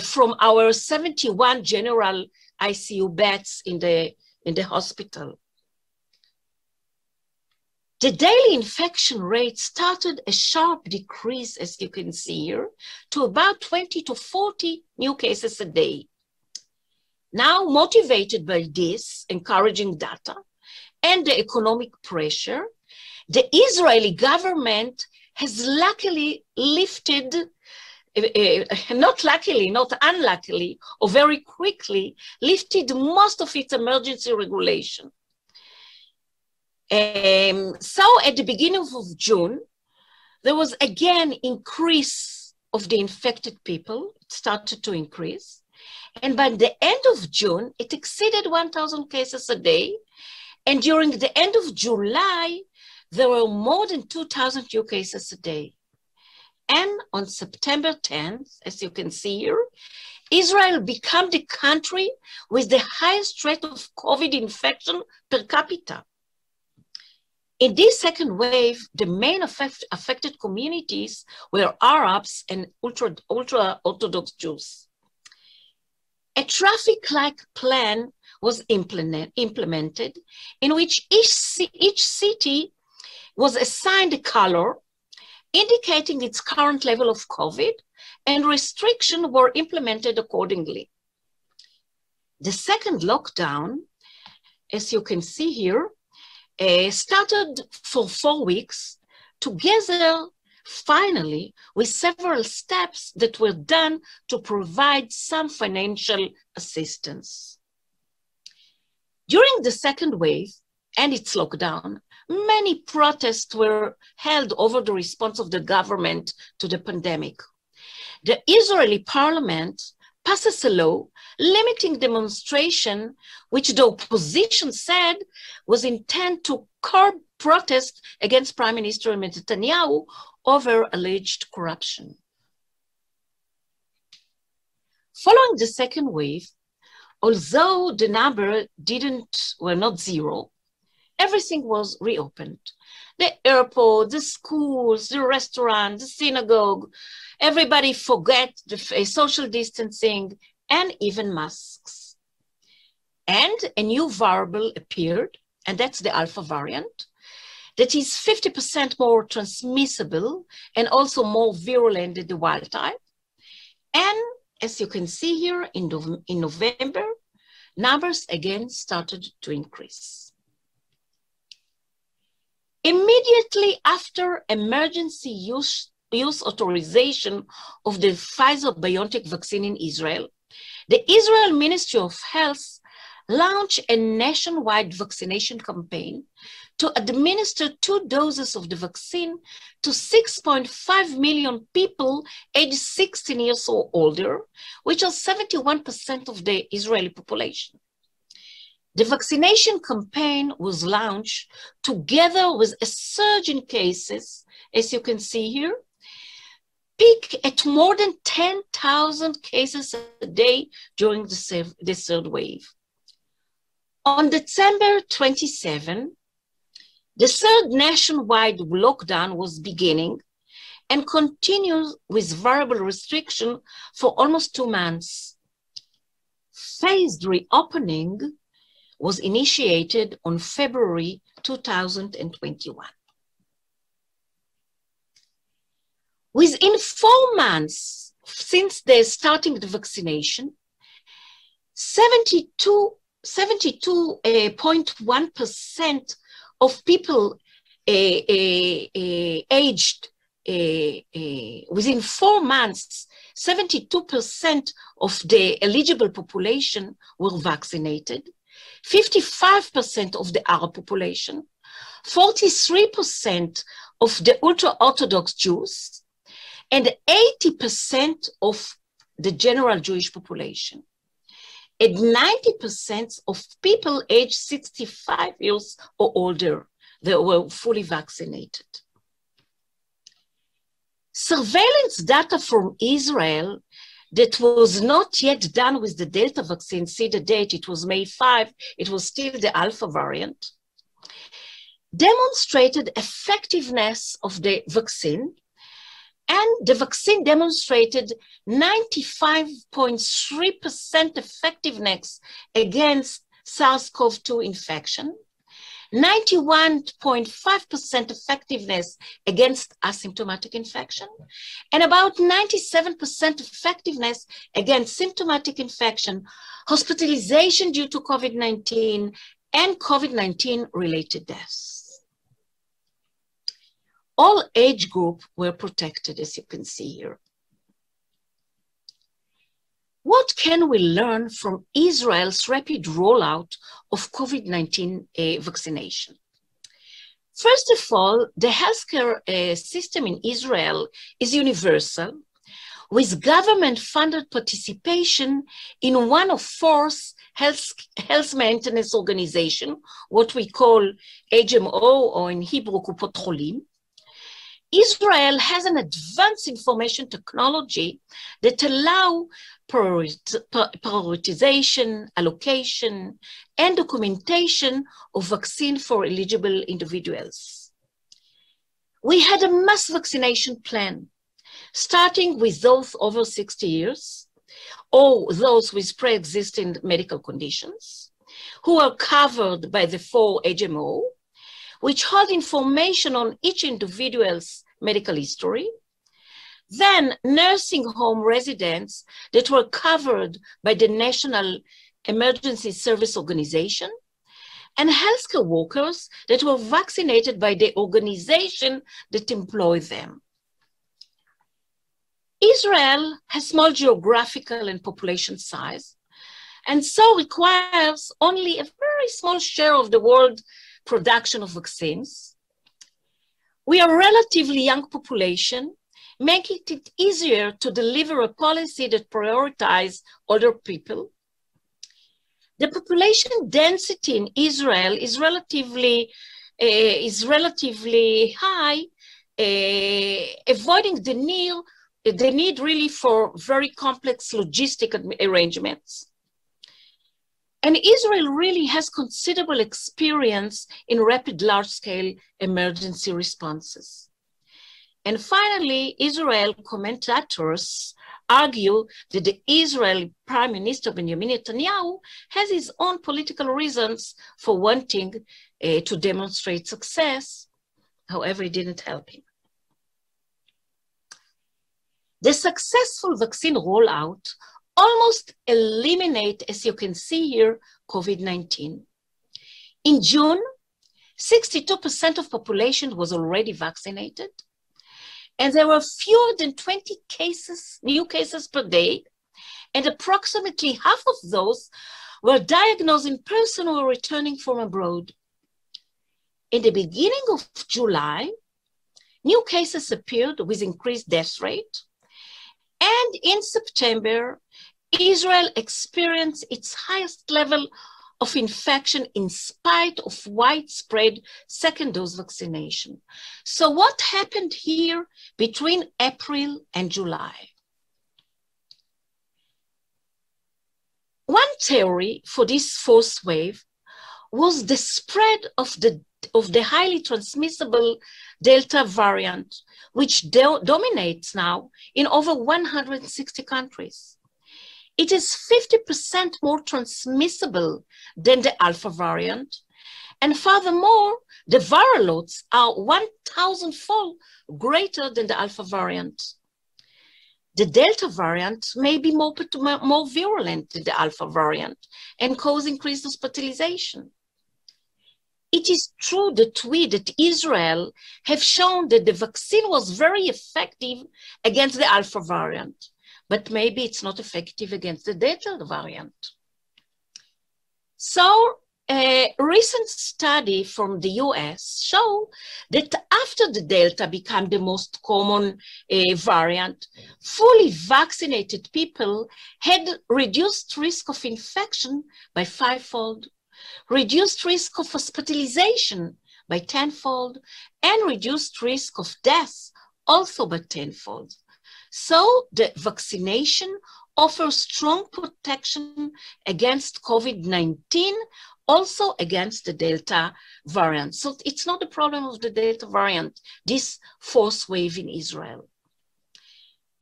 from our 71 general ICU beds in the hospital. The daily infection rate started a sharp decrease, as you can see here, to about 20 to 40 new cases a day. Now, motivated by this encouraging data and the economic pressure, the Israeli government has luckily lifted, not luckily, not unluckily, or very quickly, lifted most of its emergency regulation. So at the beginning of June, there was again increase of the infected people. It started to increase. And by the end of June, it exceeded 1,000 cases a day. And during the end of July, there were more than 2,000 new cases a day. And on September 10th, as you can see here, Israel became the country with the highest rate of COVID infection per capita. In this second wave, the main affected communities were Arabs and ultra-Orthodox Jews. A traffic-like plan was implemented in which each city was assigned a color indicating its current level of COVID, and restrictions were implemented accordingly. The second lockdown, as you can see here, started for 4 weeks, together finally with several steps that were done to provide some financial assistance. During the second wave and its lockdown, many protests were held over the response of the government to the pandemic. The Israeli parliament passes a law limiting demonstration, which the opposition said was intended to curb protest against Prime Minister Netanyahu over alleged corruption. Following the second wave, although the number were not zero, everything was reopened. The airport, the schools, the restaurant, the synagogue, everybody forget the social distancing and even masks. And a new variable appeared, and that's the Alpha variant, that is 50% more transmissible and also more virulent than the wild type. And as you can see here, in November, numbers again started to increase. Immediately after emergency use authorization of the Pfizer-BioNTech vaccine in Israel, the Israel Ministry of Health launched a nationwide vaccination campaign to administer 2 doses of the vaccine to 6.5 million people aged 16 years or older, which are 71% of the Israeli population. The vaccination campaign was launched together with a surge in cases, as you can see here, peak at more than 10,000 cases a day during the third wave. On December 27, the third nationwide lockdown was beginning and continued with variable restriction for almost 2 months. Phased reopening was initiated on February 2021. Within 4 months since the starting the vaccination, 72.1% of people aged within 4 months, 72% of the eligible population were vaccinated, 55% of the Arab population, 43% of the ultra-Orthodox Jews, and 80% of the general Jewish population. And 90% of people aged 65 years or older, they were fully vaccinated. Surveillance data from Israel that was not yet done with the Delta vaccine, see the date, it was May 5, it was still the Alpha variant, demonstrated effectiveness of the vaccine, and the vaccine demonstrated 95.3% effectiveness against SARS-CoV-2 infection, 91.5% effectiveness against asymptomatic infection, and about 97% effectiveness against symptomatic infection, hospitalization due to COVID-19, and COVID-19 related deaths. All age groups were protected, as you can see here. What can we learn from Israel's rapid rollout of COVID-19 vaccination? First of all, the healthcare system in Israel is universal, with government-funded participation in one of four health maintenance organizations, what we call HMO, or in Hebrew, Kupot Cholim. Israel has an advanced information technology that allow prioritization, allocation, and documentation of vaccine for eligible individuals. We had a mass vaccination plan, starting with those over 60 years, or those with pre-existing medical conditions, who are covered by the 4 HMO, which hold information on each individual's medical history. Then nursing home residents that were covered by the National Emergency Service Organization, and healthcare workers that were vaccinated by the organization that employ them. Israel has small geographical and population size, and so requires only a very small share of the world production of vaccines. We are a relatively young population, making it easier to deliver a policy that prioritizes older people. The population density in Israel is relatively high, avoiding the need really for very complex logistic arrangements. And Israel really has considerable experience in rapid large-scale emergency responses. And finally, Israel commentators argue that the Israeli Prime Minister Benjamin Netanyahu has his own political reasons for wanting to demonstrate success. However, it didn't help him. The successful vaccine rollout almost eliminate, as you can see here, COVID-19. In June, 62% of population was already vaccinated, and there were fewer than 20 new cases per day, and approximately half of those were diagnosed in person or returning from abroad. In the beginning of July, new cases appeared with increased death rate, and in September, Israel experienced its highest level of infection in spite of widespread second dose vaccination. So what happened here between April and July? One theory for this fourth wave was the spread of the highly transmissible Delta variant, which dominates now in over 160 countries. It is 50% more transmissible than the Alpha variant. And furthermore, the viral loads are 1,000-fold greater than the Alpha variant. The Delta variant may be more virulent than the Alpha variant and cause increased hospitalization. It is true that Israel have shown that the vaccine was very effective against the Alpha variant, but maybe it's not effective against the Delta variant. So a recent study from the US showed that after the Delta became the most common variant, fully vaccinated people had reduced risk of infection by 5-fold, reduced risk of hospitalization by 10-fold, and reduced risk of death also by 10-fold. So the vaccination offers strong protection against COVID-19, also against the Delta variant. So it's not a problem of the Delta variant, this fourth wave in Israel.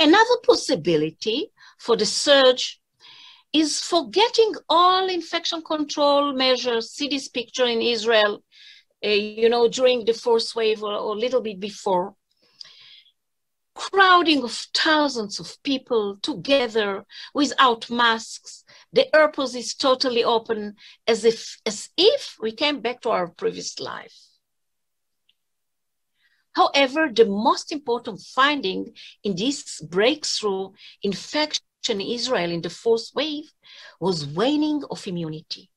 Another possibility for the surge is forgetting all infection control measures. See this picture in Israel. during the fourth wave or a little bit before. Crowding of thousands of people together without masks. The airport is totally open, as if we came back to our previous life. However, the most important finding in this breakthrough infection in Israel in the fourth wave was waning of immunity.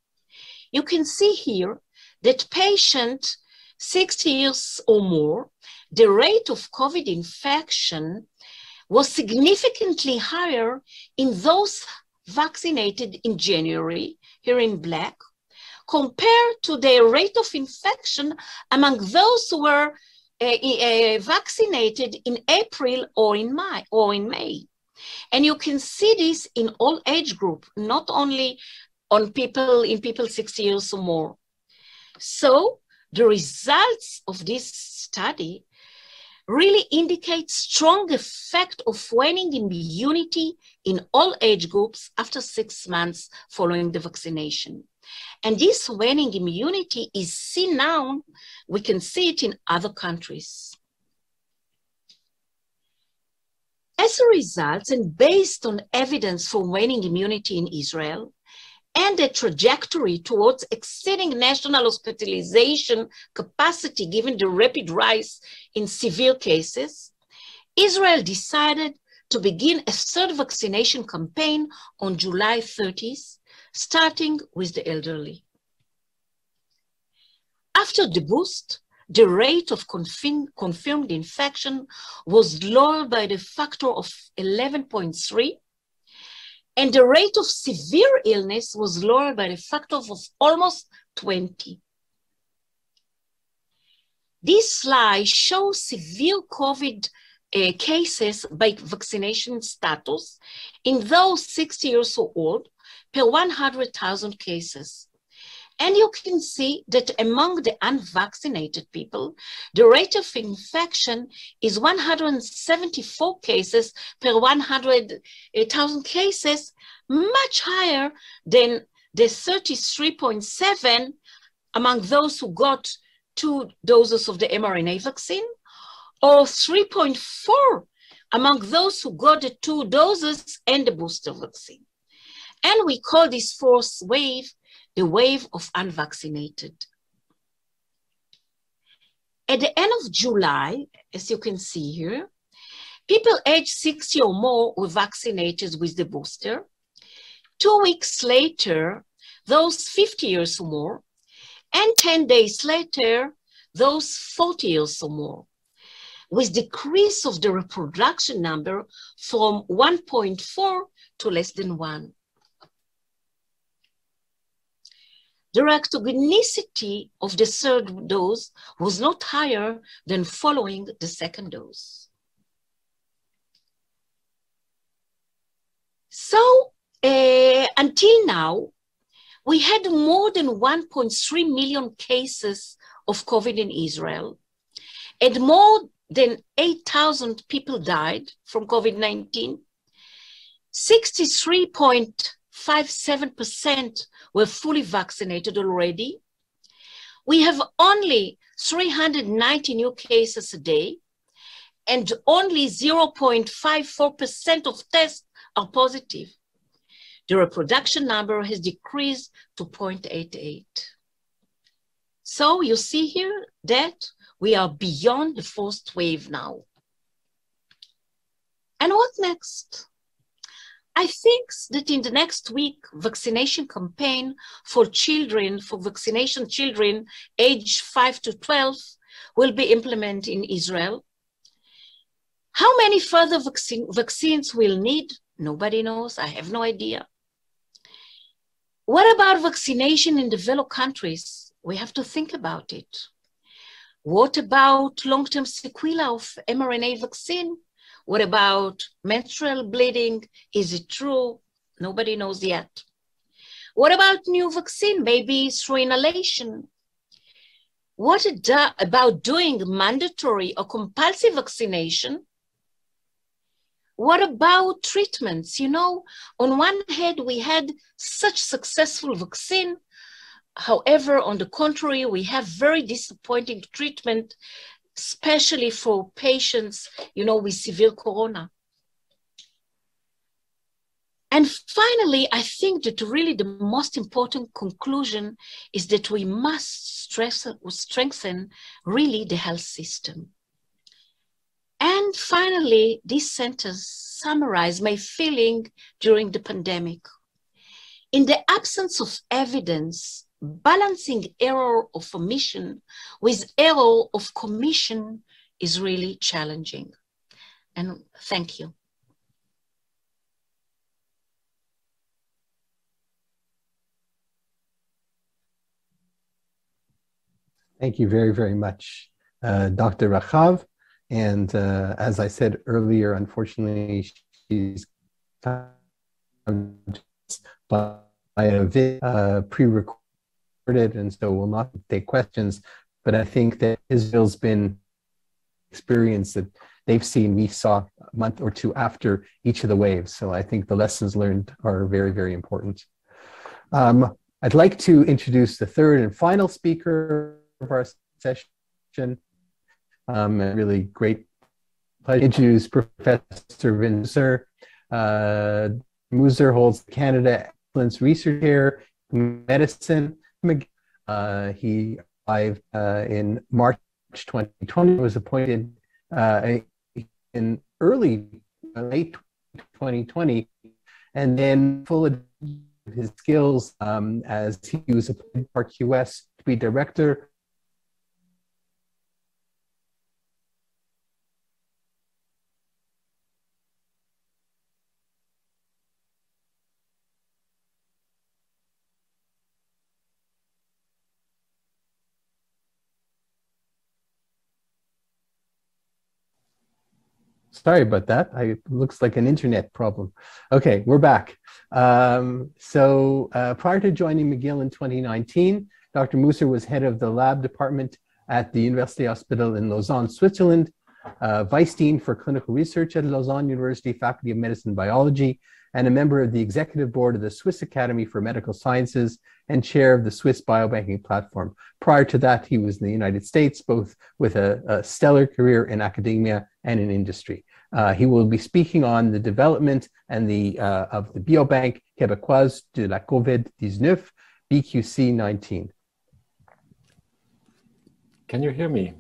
You can see here that patient 60 years or more, the rate of COVID infection was significantly higher in those vaccinated in January, here in black, compared to the rate of infection among those who were vaccinated in April or in May. And you can see this in all age group, not only in people 60 years or more. So the results of this study really indicate strong effect of waning immunity in all age groups after 6 months following the vaccination. And this waning immunity is seen now, we can see it in other countries. As a result, and based on evidence for waning immunity in Israel, and a trajectory towards exceeding national hospitalization capacity given the rapid rise in severe cases, Israel decided to begin a third vaccination campaign on July 30th, starting with the elderly. After the boost, the rate of confirmed infection was lowered by the factor of 11.3, and the rate of severe illness was lowered by the factor of almost 20. This slide shows severe COVID cases by vaccination status in those 60 years or old per 100,000 cases. And you can see that among the unvaccinated people, the rate of infection is 174 cases per 100,000 cases, much higher than the 33.7 among those who got 2 doses of the mRNA vaccine, or 3.4 among those who got the 2 doses and the booster vaccine. And we call this fourth wave the wave of unvaccinated. At the end of July, as you can see here, people aged 60 or more were vaccinated with the booster. 2 weeks later, those 50 years or more, and 10 days later, those 40 years or more, with decrease of the reproduction number from 1.4 to less than 1. The reactogenicity of the third dose was not higher than following the second dose. So until now, we had more than 1.3 million cases of COVID in Israel, and more than 8,000 people died from COVID-19. 63.57% were fully vaccinated already. We have only 390 new cases a day, and only 0.54% of tests are positive. The reproduction number has decreased to 0.88. So you see here that we are beyond the first wave now. And what next? I think that in the next week, vaccination campaign for children, for vaccination children age 5 to 12 will be implemented in Israel. How many further vaccines we'll need? Nobody knows. I have no idea. What about vaccination in developed countries? We have to think about it. What about long-term sequelae of mRNA vaccine? What about menstrual bleeding? Is it true? Nobody knows yet. What about new vaccine? Maybe through inhalation. What about doing mandatory or compulsive vaccination? What about treatments? You know, on one hand, we had such successful vaccine However, on the contrary, we have very disappointing treatment, especially for patients, with severe corona. And finally, I think that really the most important conclusion is that we must strengthen really the health system. And finally, this sentence summarizes my feeling during the pandemic. In the absence of evidence, balancing error of omission with error of commission is really challenging. And thank you. Thank you very, very much, Dr. Rahav. And as I said earlier, unfortunately, she's by a pre-recorded, and so will not take questions. But I think that Israel's been experience that they've seen, we saw a month or two after each of the waves. So I think the lessons learned are very, very important. I'd like to introduce the third and final speaker of our session. A really great pleasure to introduce Professor Vinzer. Muser holds the Canada Excellence Research Chair in Medicine. He arrived in March 2020, was appointed in late 2020, and then full of his skills as he was appointed by QS to be director. Sorry about that. It looks like an internet problem. Okay, we're back. Prior to joining McGill in 2019, Dr. Muser was head of the lab department at the Université Hospital in Lausanne, Switzerland, vice dean for clinical research at Lausanne University Faculty of Medicine and Biology, and a member of the executive board of the Swiss Academy for Medical Sciences and chair of the Swiss Biobanking Platform. Prior to that, he was in the United States, both with a stellar career in academia and in industry. He will be speaking on the development and of the Biobank Québécoise de la COVID-19, BQC-19. Can you hear me?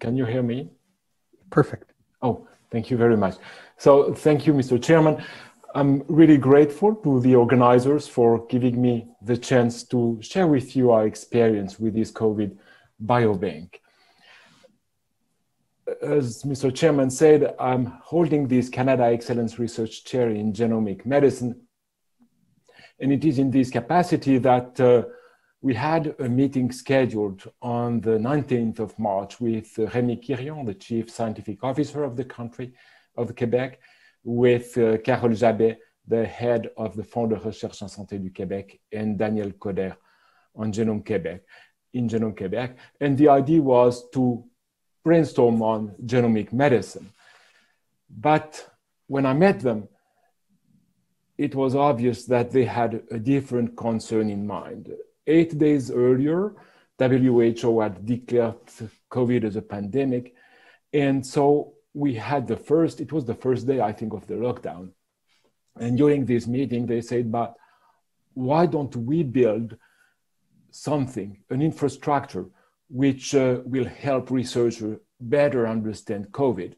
Can you hear me? Perfect. Oh, thank you very much. So thank you, Mr. Chairman. I'm really grateful to the organizers for giving me the chance to share with you our experience with this COVID biobank. As Mr. Chairman said, I'm holding this Canada Excellence Research Chair in Genomic Medicine. And it is in this capacity that we had a meeting scheduled on the 19th of March with Rémi Quirion, the Chief Scientific Officer of the country, of Quebec, with Carole Jabet, the head of the Fonds de Recherche en Santé du Québec, and Daniel Coder on Genome Québec, in Genome Québec. And the idea was to brainstorm on genomic medicine. But when I met them, it was obvious that they had a different concern in mind. 8 days earlier, WHO had declared COVID as a pandemic. And so we had it was the first day, I think, of the lockdown. And during this meeting, they said, but why don't we build something, an infrastructure, which will help researchers better understand COVID,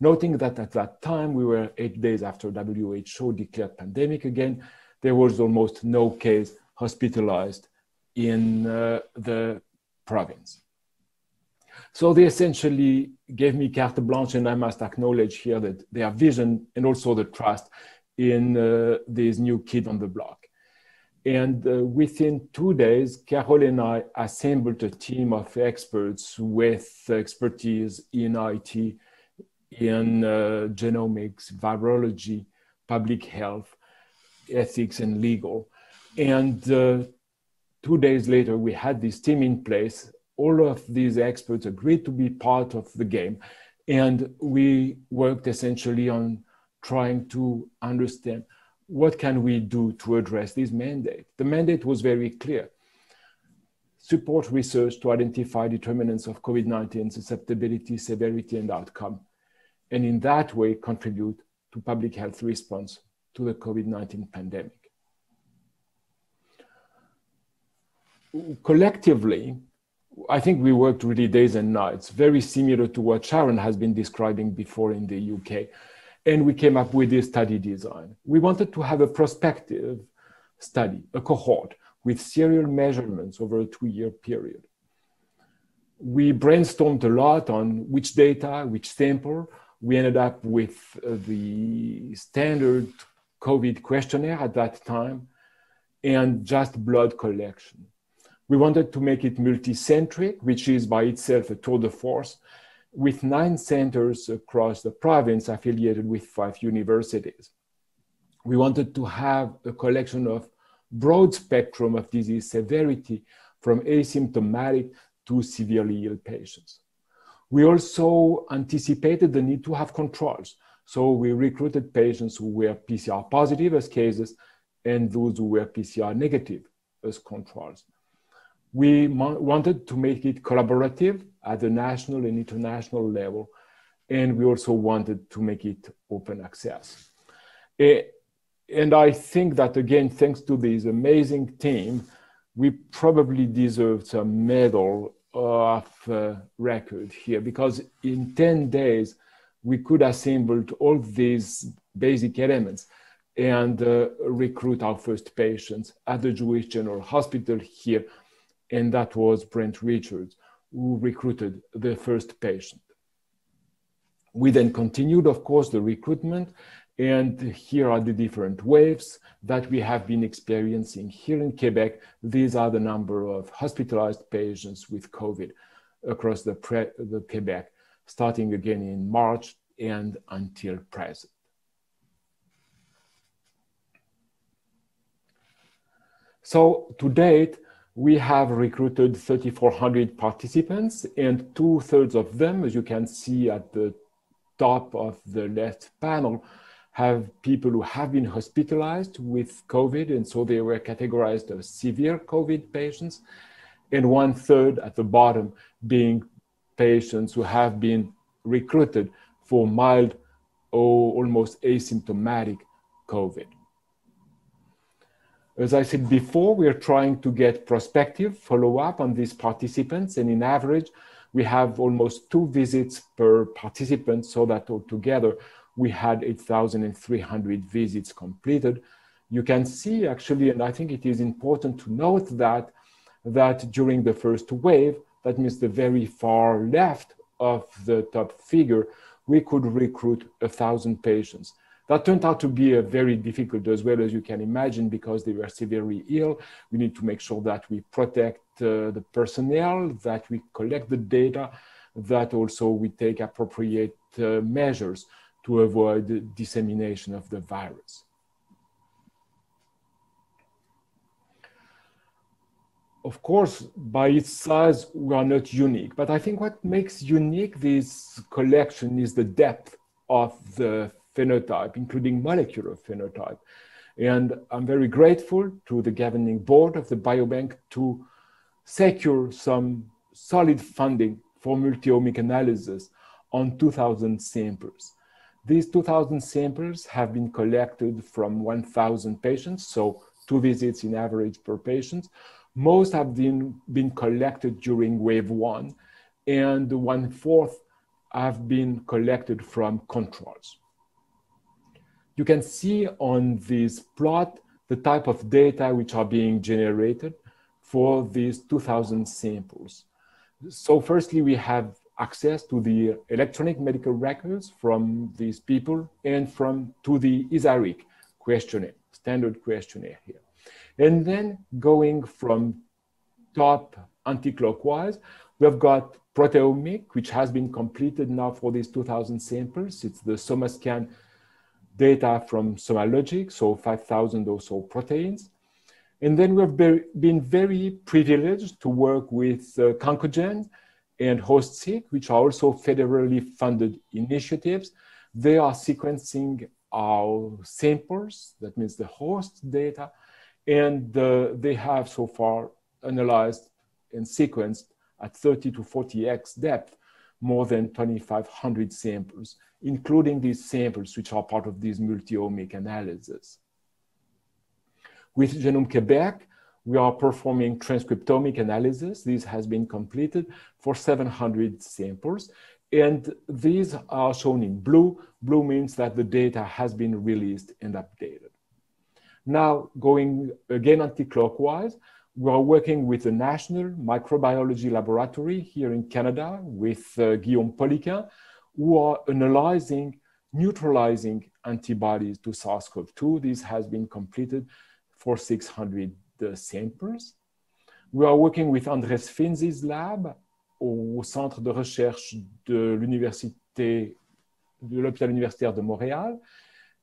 noting that at that time, we were 8 days after WHO declared pandemic again, there was almost no case hospitalized in the province. So they essentially gave me carte blanche, and I must acknowledge here that their vision and also the trust in this new kid on the block. And within 2 days, Carole and I assembled a team of experts with expertise in IT, in genomics, virology, public health, ethics, and legal. And 2 days later, we had this team in place. All of these experts agreed to be part of the game. And we worked essentially on trying to understand what can we do to address this mandate? The mandate was very clear. Support research to identify determinants of COVID-19 susceptibility, severity, and outcome, and in that way contribute to public health response to the COVID-19 pandemic. Collectively, I think we worked really days and nights, very similar to what Sharon has been describing before in the UK. And we came up with this study design. We wanted to have a prospective study, a cohort, with serial measurements over a 2-year period. We brainstormed a lot on which data, which sample. We ended up with the standard COVID questionnaire at that time and just blood collection. We wanted to make it multi-centric, which is by itself a tour de force, with 9 centers across the province affiliated with 5 universities. We wanted to have a collection of broad spectrum of disease severity from asymptomatic to severely ill patients. We also anticipated the need to have controls. So we recruited patients who were PCR positive as cases and those who were PCR negative as controls. We wanted to make it collaborative at the national and international level, and we also wanted to make it open access. And I think that, again, thanks to this amazing team, we probably deserve some medal of record here, because in 10 days, we could assemble all these basic elements and recruit our first patients at the Jewish General Hospital here. And that was Brent Richards, who recruited the first patient. We then continued, of course, the recruitment. And here are the different waves that we have been experiencing here in Quebec. These are the number of hospitalized patients with COVID across the Quebec, starting again in March and until present. So to date, we have recruited 3,400 participants, and 2/3 of them, as you can see at the top of the left panel, have people who have been hospitalized with COVID, and so they were categorized as severe COVID patients, and 1/3 at the bottom being patients who have been recruited for mild or almost asymptomatic COVID. As I said before, we are trying to get prospective follow-up on these participants, and in average, we have almost 2 visits per participant, so that altogether we had 8,300 visits completed. You can see actually, and I think it is important to note that during the first wave, that means the very far left of the top figure, we could recruit 1,000 patients. That turned out to be very difficult as well, as you can imagine, because they were severely ill. We need to make sure that we protect the personnel, that we collect the data, that also we take appropriate measures to avoid the dissemination of the virus. Of course, by its size, we are not unique, but I think what makes unique this collection is the depth of the phenotype, including molecular phenotype. And I'm very grateful to the governing board of the Biobank to secure some solid funding for multi-omic analysis on 2,000 samples. These 2,000 samples have been collected from 1,000 patients, so 2 visits in average per patient. Most have been collected during wave 1, and 1/4 have been collected from controls. You can see on this plot the type of data which are being generated for these 2,000 samples. So firstly, we have access to the electronic medical records from these people and to the ISARIC questionnaire, standard questionnaire here. And then going from top anti-clockwise, we've got proteomic, which has been completed now for these 2,000 samples. It's the SomaScan data from SomaLogic, so 5,000 or so proteins. And then we've been very privileged to work with Concogen and HostSeq, which are also federally funded initiatives. They are sequencing our samples, that means the host data, and they have so far analyzed and sequenced at 30 to 40x depth more than 2,500 samples, including these samples which are part of these multi-omic analysis. With Genome Quebec, we are performing transcriptomic analysis. This has been completed for 700 samples. And these are shown in blue. Blue means that the data has been released and updated. Now, going again anti-clockwise, we are working with the National Microbiology Laboratory here in Canada with Guillaume Poliquin, who are analyzing, neutralizing antibodies to SARS-CoV-2. This has been completed for 600 samples. We are working with Andrés Finzi's lab au Centre de Recherche de l'Hôpital Universitaire de Montréal.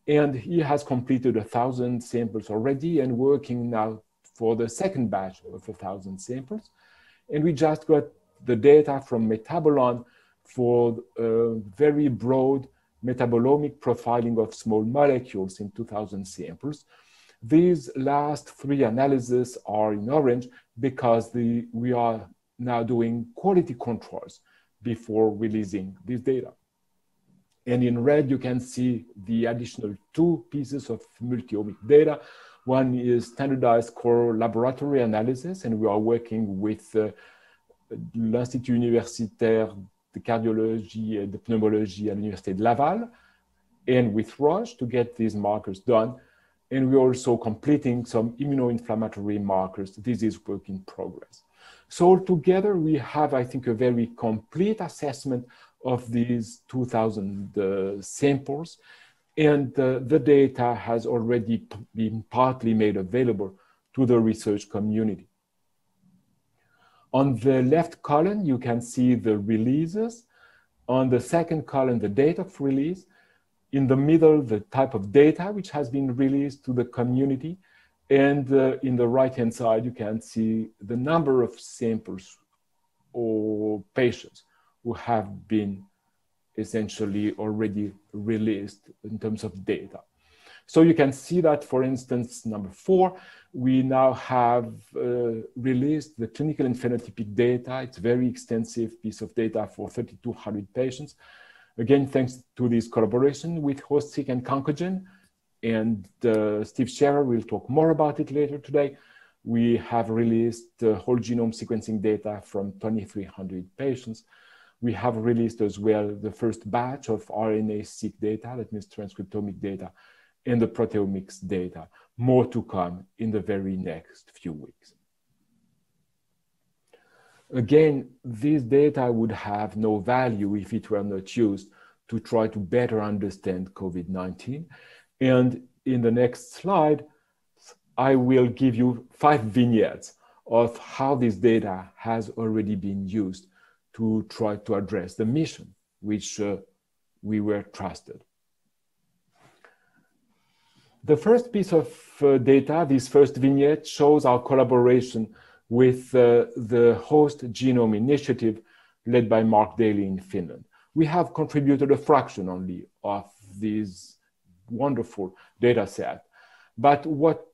And he has completed 1,000 samples already and working now for the second batch of 1,000 samples. And we just got the data from Metabolon for very broad metabolomic profiling of small molecules in 2,000 samples. These last three analyses are in orange because we are now doing quality controls before releasing this data. And in red, you can see the additional two pieces of multi-omic data. One is standardized core laboratory analysis, and we are working with l'Institut Universitaire de Cardiologie et de Pneumologie à l'Université de Laval and with Roche to get these markers done. And we're also completing some immunoinflammatory markers. This is work in progress. So altogether, we have, I think, a very complete assessment of these 2,000 samples. And the data has already been partly made available to the research community. On the left column, you can see the releases. On the second column, the date of release. In the middle, the type of data which has been released to the community. And in the right-hand side, you can see the number of samples or patients who have been essentially already released in terms of data. So you can see that, for instance, number 4, we now have released the clinical and phenotypic data. It's a very extensive piece of data for 3,200 patients. Again, thanks to this collaboration with HostSeq and Concogen, and Steve Scherer will talk more about it later today. We have released whole genome sequencing data from 2,300 patients. We have released as well the first batch of RNA-seq data, that means transcriptomic data, and the proteomics data. More to come in the very next few weeks. Again, this data would have no value if it were not used to try to better understand COVID-19. And in the next slide, I will give you 5 vignettes of how this data has already been used to try to address the mission which we were trusted. The first piece of data, this first vignette, shows our collaboration with the Host Genome Initiative led by Mark Daly in Finland. We have contributed a fraction only of this wonderful data set. But what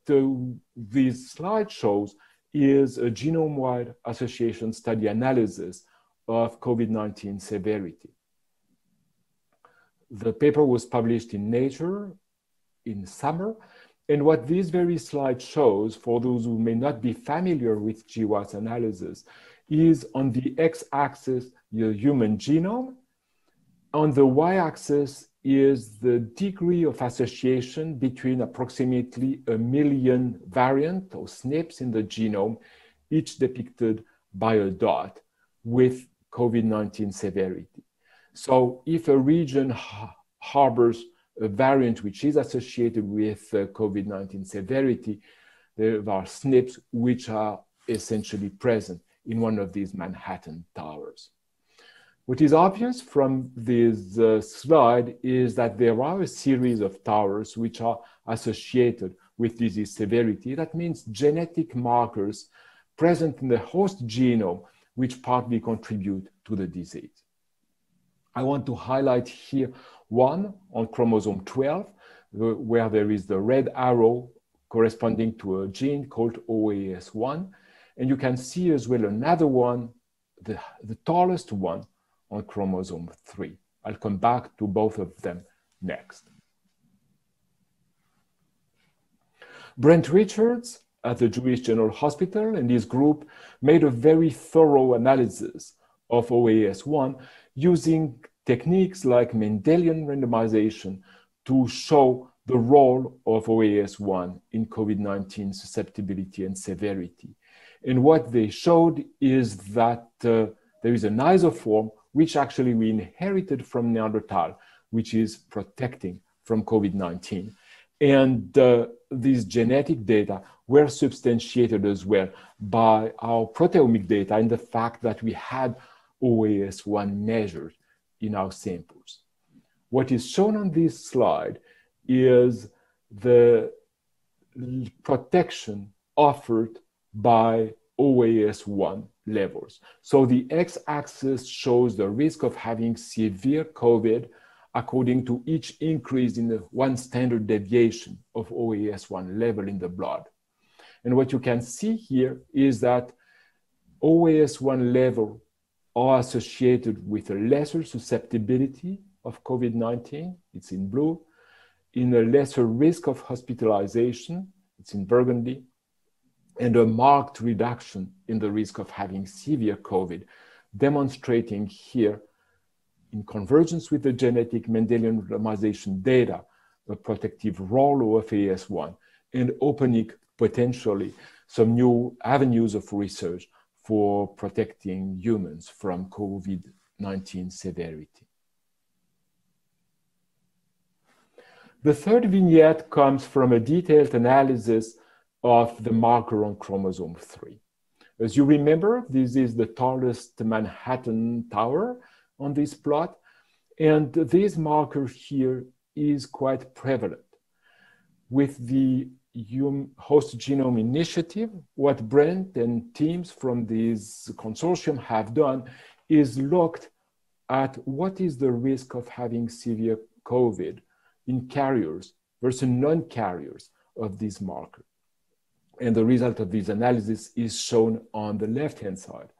this slide shows is a genome-wide association study analysis of COVID-19 severity. The paper was published in Nature in summer. And what this very slide shows, for those who may not be familiar with GWAS analysis, is on the x-axis, the human genome. On the y-axis is the degree of association between approximately 1 million variants or SNPs in the genome, each depicted by a dot with COVID-19 severity. So if a region harbors a variant which is associated with COVID-19 severity, there are SNPs which are essentially present in one of these Manhattan towers. What is obvious from this slide is that there are a series of towers which are associated with disease severity. That means genetic markers present in the host genome which partly contribute to the disease. I want to highlight here one on chromosome 12. where there is the red arrow corresponding to a gene called OAS1. And you can see as well another one, the tallest one on chromosome 3. I'll come back to both of them next. Brent Richards at the Jewish General Hospital and his group made a very thorough analysis of OAS1 using techniques like Mendelian randomization to show the role of OAS1 in COVID-19 susceptibility and severity. And what they showed is that there is an isoform which actually we inherited from Neanderthal, which is protecting from COVID-19. And these genetic data were substantiated as well by our proteomic data and the fact that we had OAS1 measured in our samples. What is shown on this slide is the protection offered by OAS1 levels. So the x-axis shows the risk of having severe COVID according to each increase in the 1 standard deviation of OAS1 level in the blood. And what you can see here is that OAS1 level are associated with a lesser susceptibility of COVID-19, it's in blue, in a lesser risk of hospitalization, it's in burgundy, and a marked reduction in the risk of having severe COVID, demonstrating here, in convergence with the genetic Mendelian randomization data, a protective role of OAS1 and opening potentially some new avenues of research for protecting humans from COVID-19 severity. The third vignette comes from a detailed analysis of the marker on chromosome 3. As you remember, this is the tallest Manhattan Tower on this plot, and this marker here is quite prevalent. With the Host Genome Initiative, what Brent and teams from this consortium have done is looked at what is the risk of having severe COVID in carriers versus non-carriers of this marker. And the result of this analysis is shown on the left-hand side.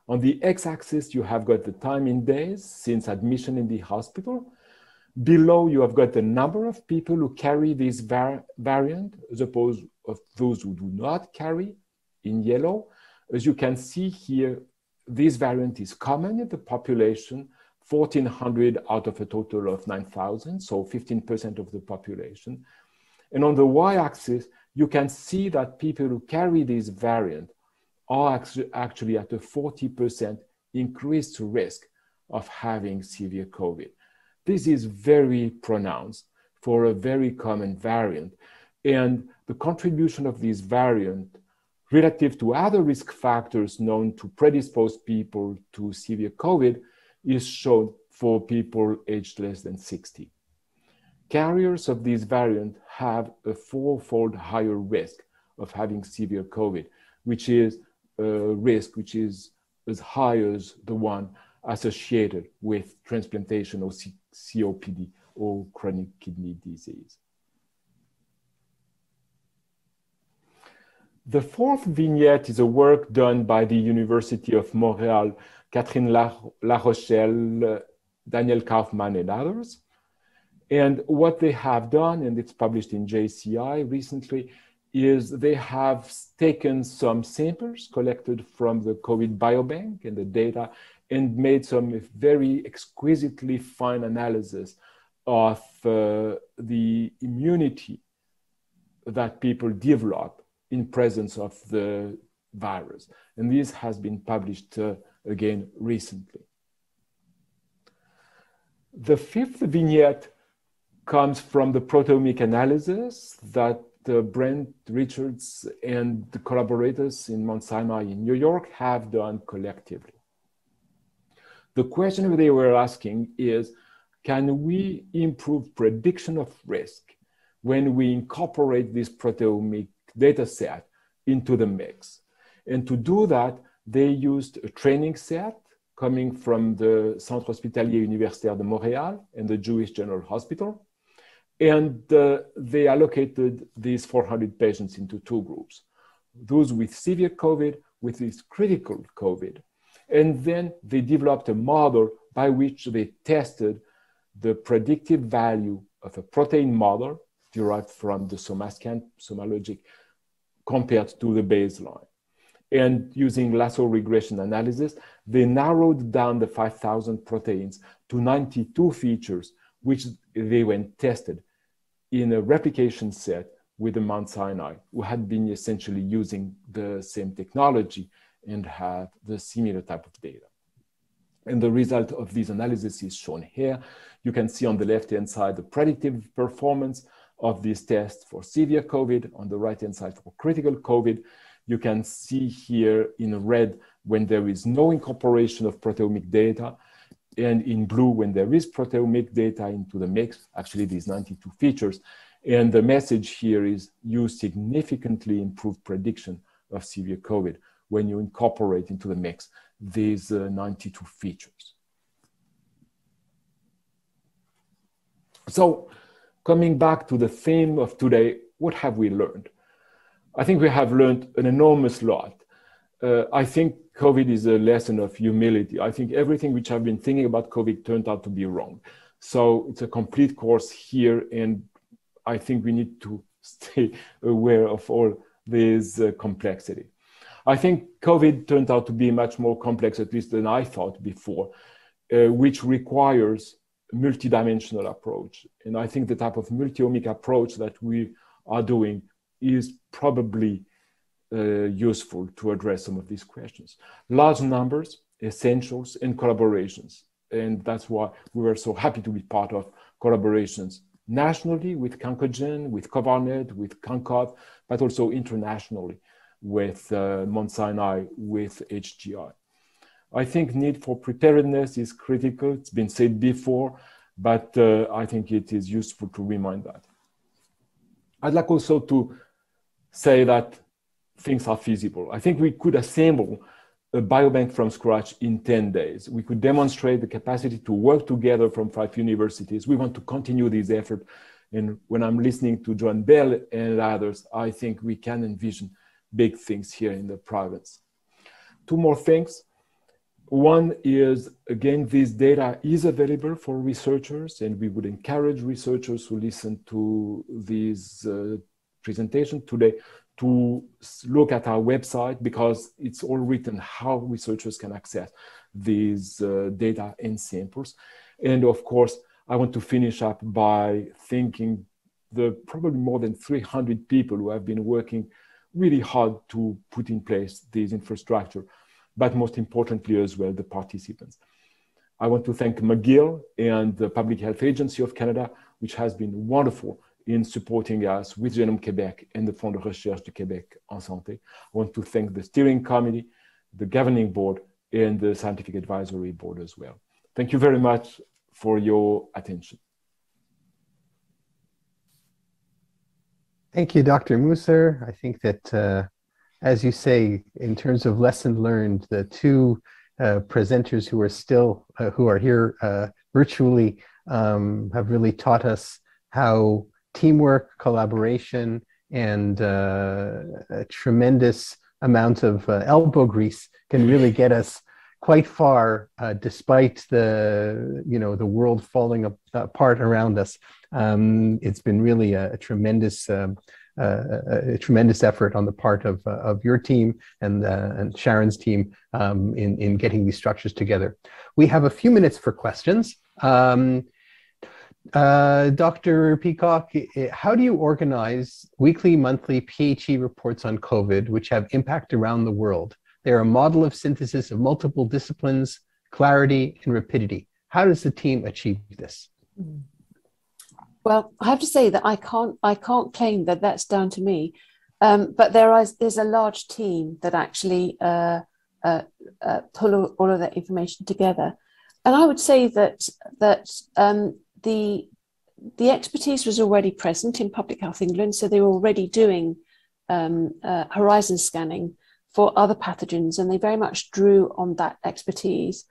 On the x-axis, you have got the time in days since admission in the hospital. Below, you have got the number of people who carry this variant, as opposed to those who do not carry, in yellow. As you can see here, this variant is common in the population, 1,400 out of a total of 9,000, so 15% of the population. And on the y-axis, you can see that people who carry this variant are actually at a 40% increased risk of having severe COVID. This is very pronounced for a very common variant. And the contribution of this variant relative to other risk factors known to predispose people to severe COVID is shown for people aged less than 60. Carriers of this variant have a 4-fold higher risk of having severe COVID, which is a risk which is as high as the one associated with transplantation or COPD or chronic kidney disease. The fourth vignette is a work done by the University of Montreal, Catherine Larochelle, Daniel Kaufman, and others. And what they have done, and it's published in JCI recently, is they have taken some samples collected from the COVID biobank and the data and made some very exquisitely fine analysis of the immunity that people develop in presence of the virus. And this has been published again recently. The fifth vignette comes from the proteomic analysis that Brent Richards and the collaborators in Mount Sinai in New York have done collectively. The question they were asking is, can we improve prediction of risk when we incorporate this proteomic data set into the mix? And to do that, they used a training set coming from the Centre Hospitalier Universitaire de Montréal and the Jewish General Hospital. And they allocated these 400 patients into two groups, those with severe COVID, with this critical COVID. And then they developed a model by which they tested the predictive value of a protein model derived from the SomaScan, SomaLogic, compared to the baseline. And using lasso regression analysis, they narrowed down the 5,000 proteins to 92 features, which they went tested in a replication set with the Mount Sinai, who had been essentially using the same technology and had the similar type of data. And the result of this analysis is shown here. You can see on the left-hand side the predictive performance of this test for severe COVID, on the right-hand side for critical COVID. You can see here in red when there is no incorporation of proteomic data, and in blue when there is proteomic data into the mix, actually these 92 features. And the message here is you significantly improve prediction of severe COVID when you incorporate into the mix these 92 features. So coming back to the theme of today, what have we learned? I think we have learned an enormous lot. I think COVID is a lesson of humility. I think everything which I've been thinking about COVID turned out to be wrong. So it's a complete course here, and I think we need to stay aware of all this complexity. I think COVID turned out to be much more complex, at least than I thought before, which requires a multidimensional approach. And I think the type of multi-omic approach that we are doing is probably useful to address some of these questions. Large numbers, essentials, and collaborations. And that's why we were so happy to be part of collaborations nationally with Concogen, with Covarnet, with Concord, but also internationally with Mount Sinai, with HGI. I think need for preparedness is critical. It's been said before, but I think it is useful to remind that. I'd like also to say that things are feasible. I think we could assemble a biobank from scratch in 10 days. We could demonstrate the capacity to work together from 5 universities. We want to continue this effort. And when I'm listening to John Bell and others, I think we can envision big things here in the province. Two more things. One is, again, this data is available for researchers, and we would encourage researchers who listen to this presentation today to look at our website, because it's all written how researchers can access these data and samples. And of course, I want to finish up by thanking the probably more than 300 people who have been working really hard to put in place this infrastructure, but most importantly as well, the participants. I want to thank McGill and the Public Health Agency of Canada, which has been wonderful in supporting us with Genome Québec and the Fonds de Recherche du Québec en Santé. I want to thank the steering committee, the governing board, and the scientific advisory board as well. Thank you very much for your attention. Thank you, Dr. Mousser. I think that, as you say, in terms of lesson learned, the two presenters who are still, who are here virtually have really taught us how teamwork, collaboration, and a tremendous amount of elbow grease can really get us quite far, despite the the world falling apart around us. It's been really a tremendous effort on the part of your team and Sharon's team in getting these structures together. We have a few minutes for questions. Dr. Peacock, how do you organize weekly, monthly PHE reports on COVID, which have impact around the world? They're a model of synthesis of multiple disciplines, clarity, and rapidity. How does the team achieve this? Well, I have to say that I can't claim that that's down to me, but there's a large team that actually pull all of that information together, and I would say that the expertise was already present in Public Health England, so they were already doing horizon scanning for other pathogens, and they very much drew on that expertise.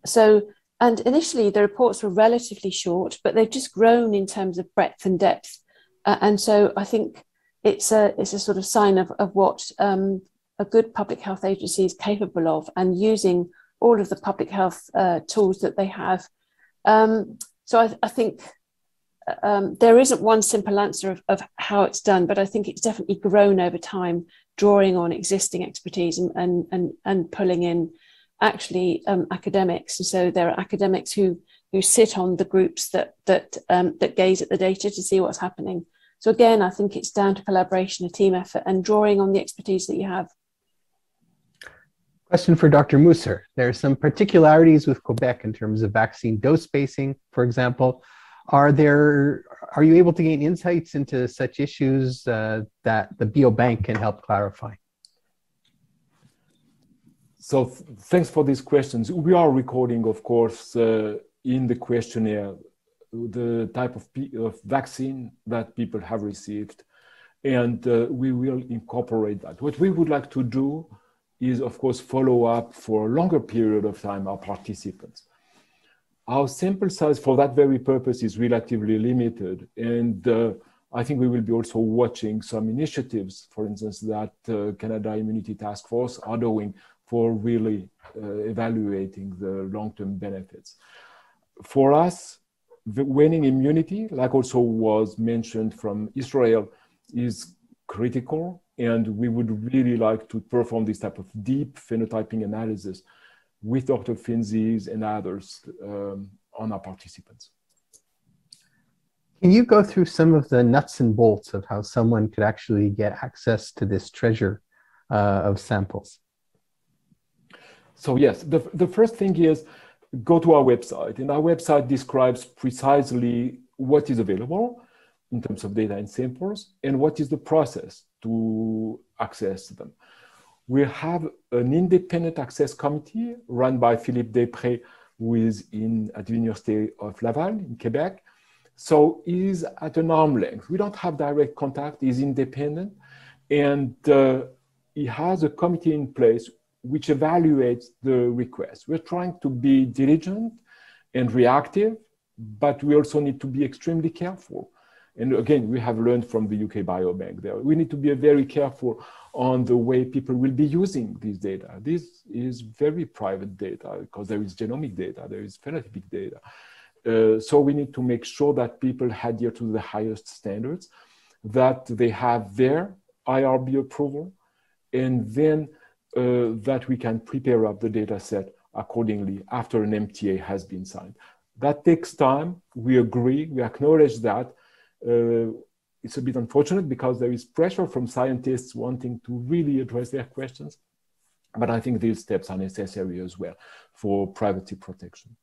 So And initially, the reports were relatively short, but they've just grown in terms of breadth and depth. And so I think it's a sort of sign of what a good public health agency is capable of, and using all of the public health tools that they have. So I think there isn't one simple answer of how it's done, but I think it's definitely grown over time, drawing on existing expertise and pulling in actually academics. And so there are academics who sit on the groups that gaze at the data to see what's happening. So again, I think it's down to collaboration, a team effort, and drawing on the expertise that you have. Question for Dr. Musser. There are some particularities with Quebec in terms of vaccine dose spacing, for example. Are you able to gain insights into such issues that the Biobank can help clarify? So thanks for these questions. We are recording, of course, in the questionnaire, the type of vaccine that people have received, and we will incorporate that. What we would like to do is, of course, follow up for a longer period of time our participants. Our sample size for that very purpose is relatively limited, and I think we will be also watching some initiatives, for instance, that Canada Immunity Task Force are doing for really evaluating the long-term benefits. For us, the waning immunity, like also was mentioned from Israel, is critical, and we would really like to perform this type of deep phenotyping analysis with Dr. Finzis and others on our participants. Can you go through some of the nuts and bolts of how someone could actually get access to this treasure of samples? So yes, the first thing is go to our website, and our website describes precisely what is available in terms of data and samples, and what is the process to access them. We have an independent access committee run by Philippe Després, who is at the University of Laval in Quebec. So he's at an arm's length. We don't have direct contact, he's independent, and he has a committee in place which evaluates the request. We're trying to be diligent and reactive, but we also need to be extremely careful. And again, we have learned from the UK Biobank there. We need to be very careful on the way people will be using these data. This is very private data because there is genomic data, there is phenotypic data. So we need to make sure that people adhere to the highest standards, that they have their IRB approval, and then that we can prepare up the data set accordingly after an MTA has been signed. That takes time. We agree, we acknowledge that. It's a bit unfortunate because there is pressure from scientists wanting to really address their questions, but I think these steps are necessary as well for privacy protection.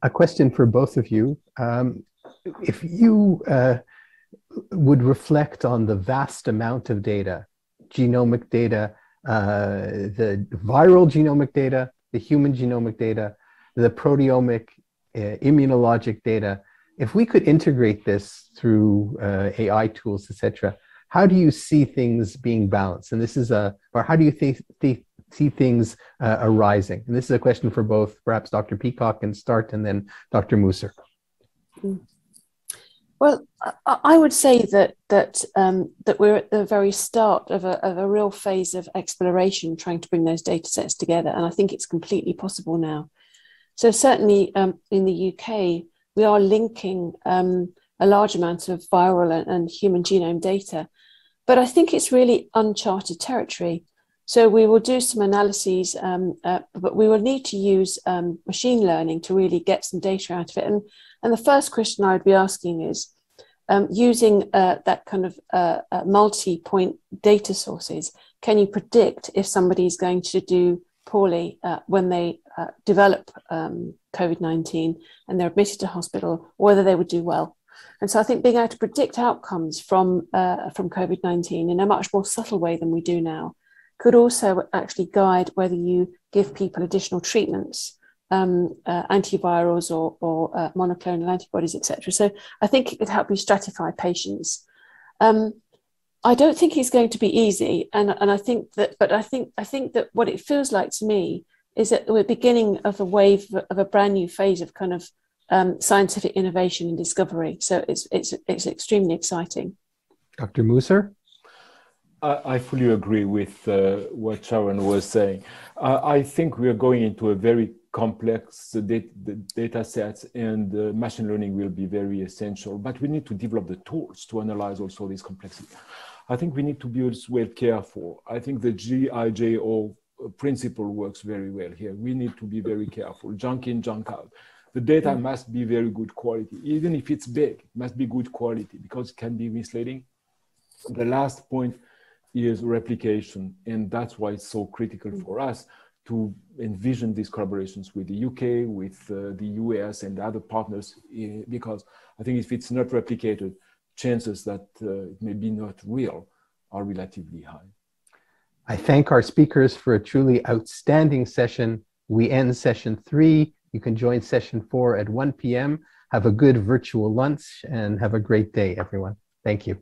A question for both of you. If you would reflect on the vast amount of data, genomic data, the viral genomic data, the human genomic data, the proteomic, immunologic data, if we could integrate this through AI tools, etc., how do you see things being balanced? And this is or how do you see things arising? And this is a question for both, perhaps Dr. Peacock can start, and then Dr. Musser. Well, I would say that we're at the very start of a real phase of exploration, trying to bring those data sets together, and I think it's completely possible now. So certainly in the UK, we are linking a large amount of viral and human genome data, but I think it's really uncharted territory. So we will do some analyses, but we will need to use machine learning to really get some data out of it. And the first question I would be asking is, using that kind of multi-point data sources, can you predict if somebody is going to do poorly when they develop COVID-19 and they're admitted to hospital, or whether they would do well? And so I think being able to predict outcomes from COVID-19 in a much more subtle way than we do now could also actually guide whether you give people additional treatments, antivirals or monoclonal antibodies, etc. So I think it could help you stratify patients. I don't think it's going to be easy, and I think that, but I think that what it feels like to me is at the beginning of a wave of a brand new phase of kind of scientific innovation and discovery. So it's extremely exciting. Dr. Moser? I fully agree with what Sharon was saying. I think we are going into a very complex data sets, and machine learning will be very essential, but we need to develop the tools to analyze also this complexity. I think we need to be as well careful. I think the GIJO principle works very well here. We need to be very careful, junk in, junk out. The data must be very good quality. Even if it's big, it must be good quality because it can be misleading. The last point is replication, and that's why it's so critical for us to envision these collaborations with the UK, with the US and other partners, because I think if it's not replicated, chances that it may be not real are relatively high. I thank our speakers for a truly outstanding session. We end session 3. You can join session 4 at 1 p.m. Have a good virtual lunch and have a great day, everyone. Thank you.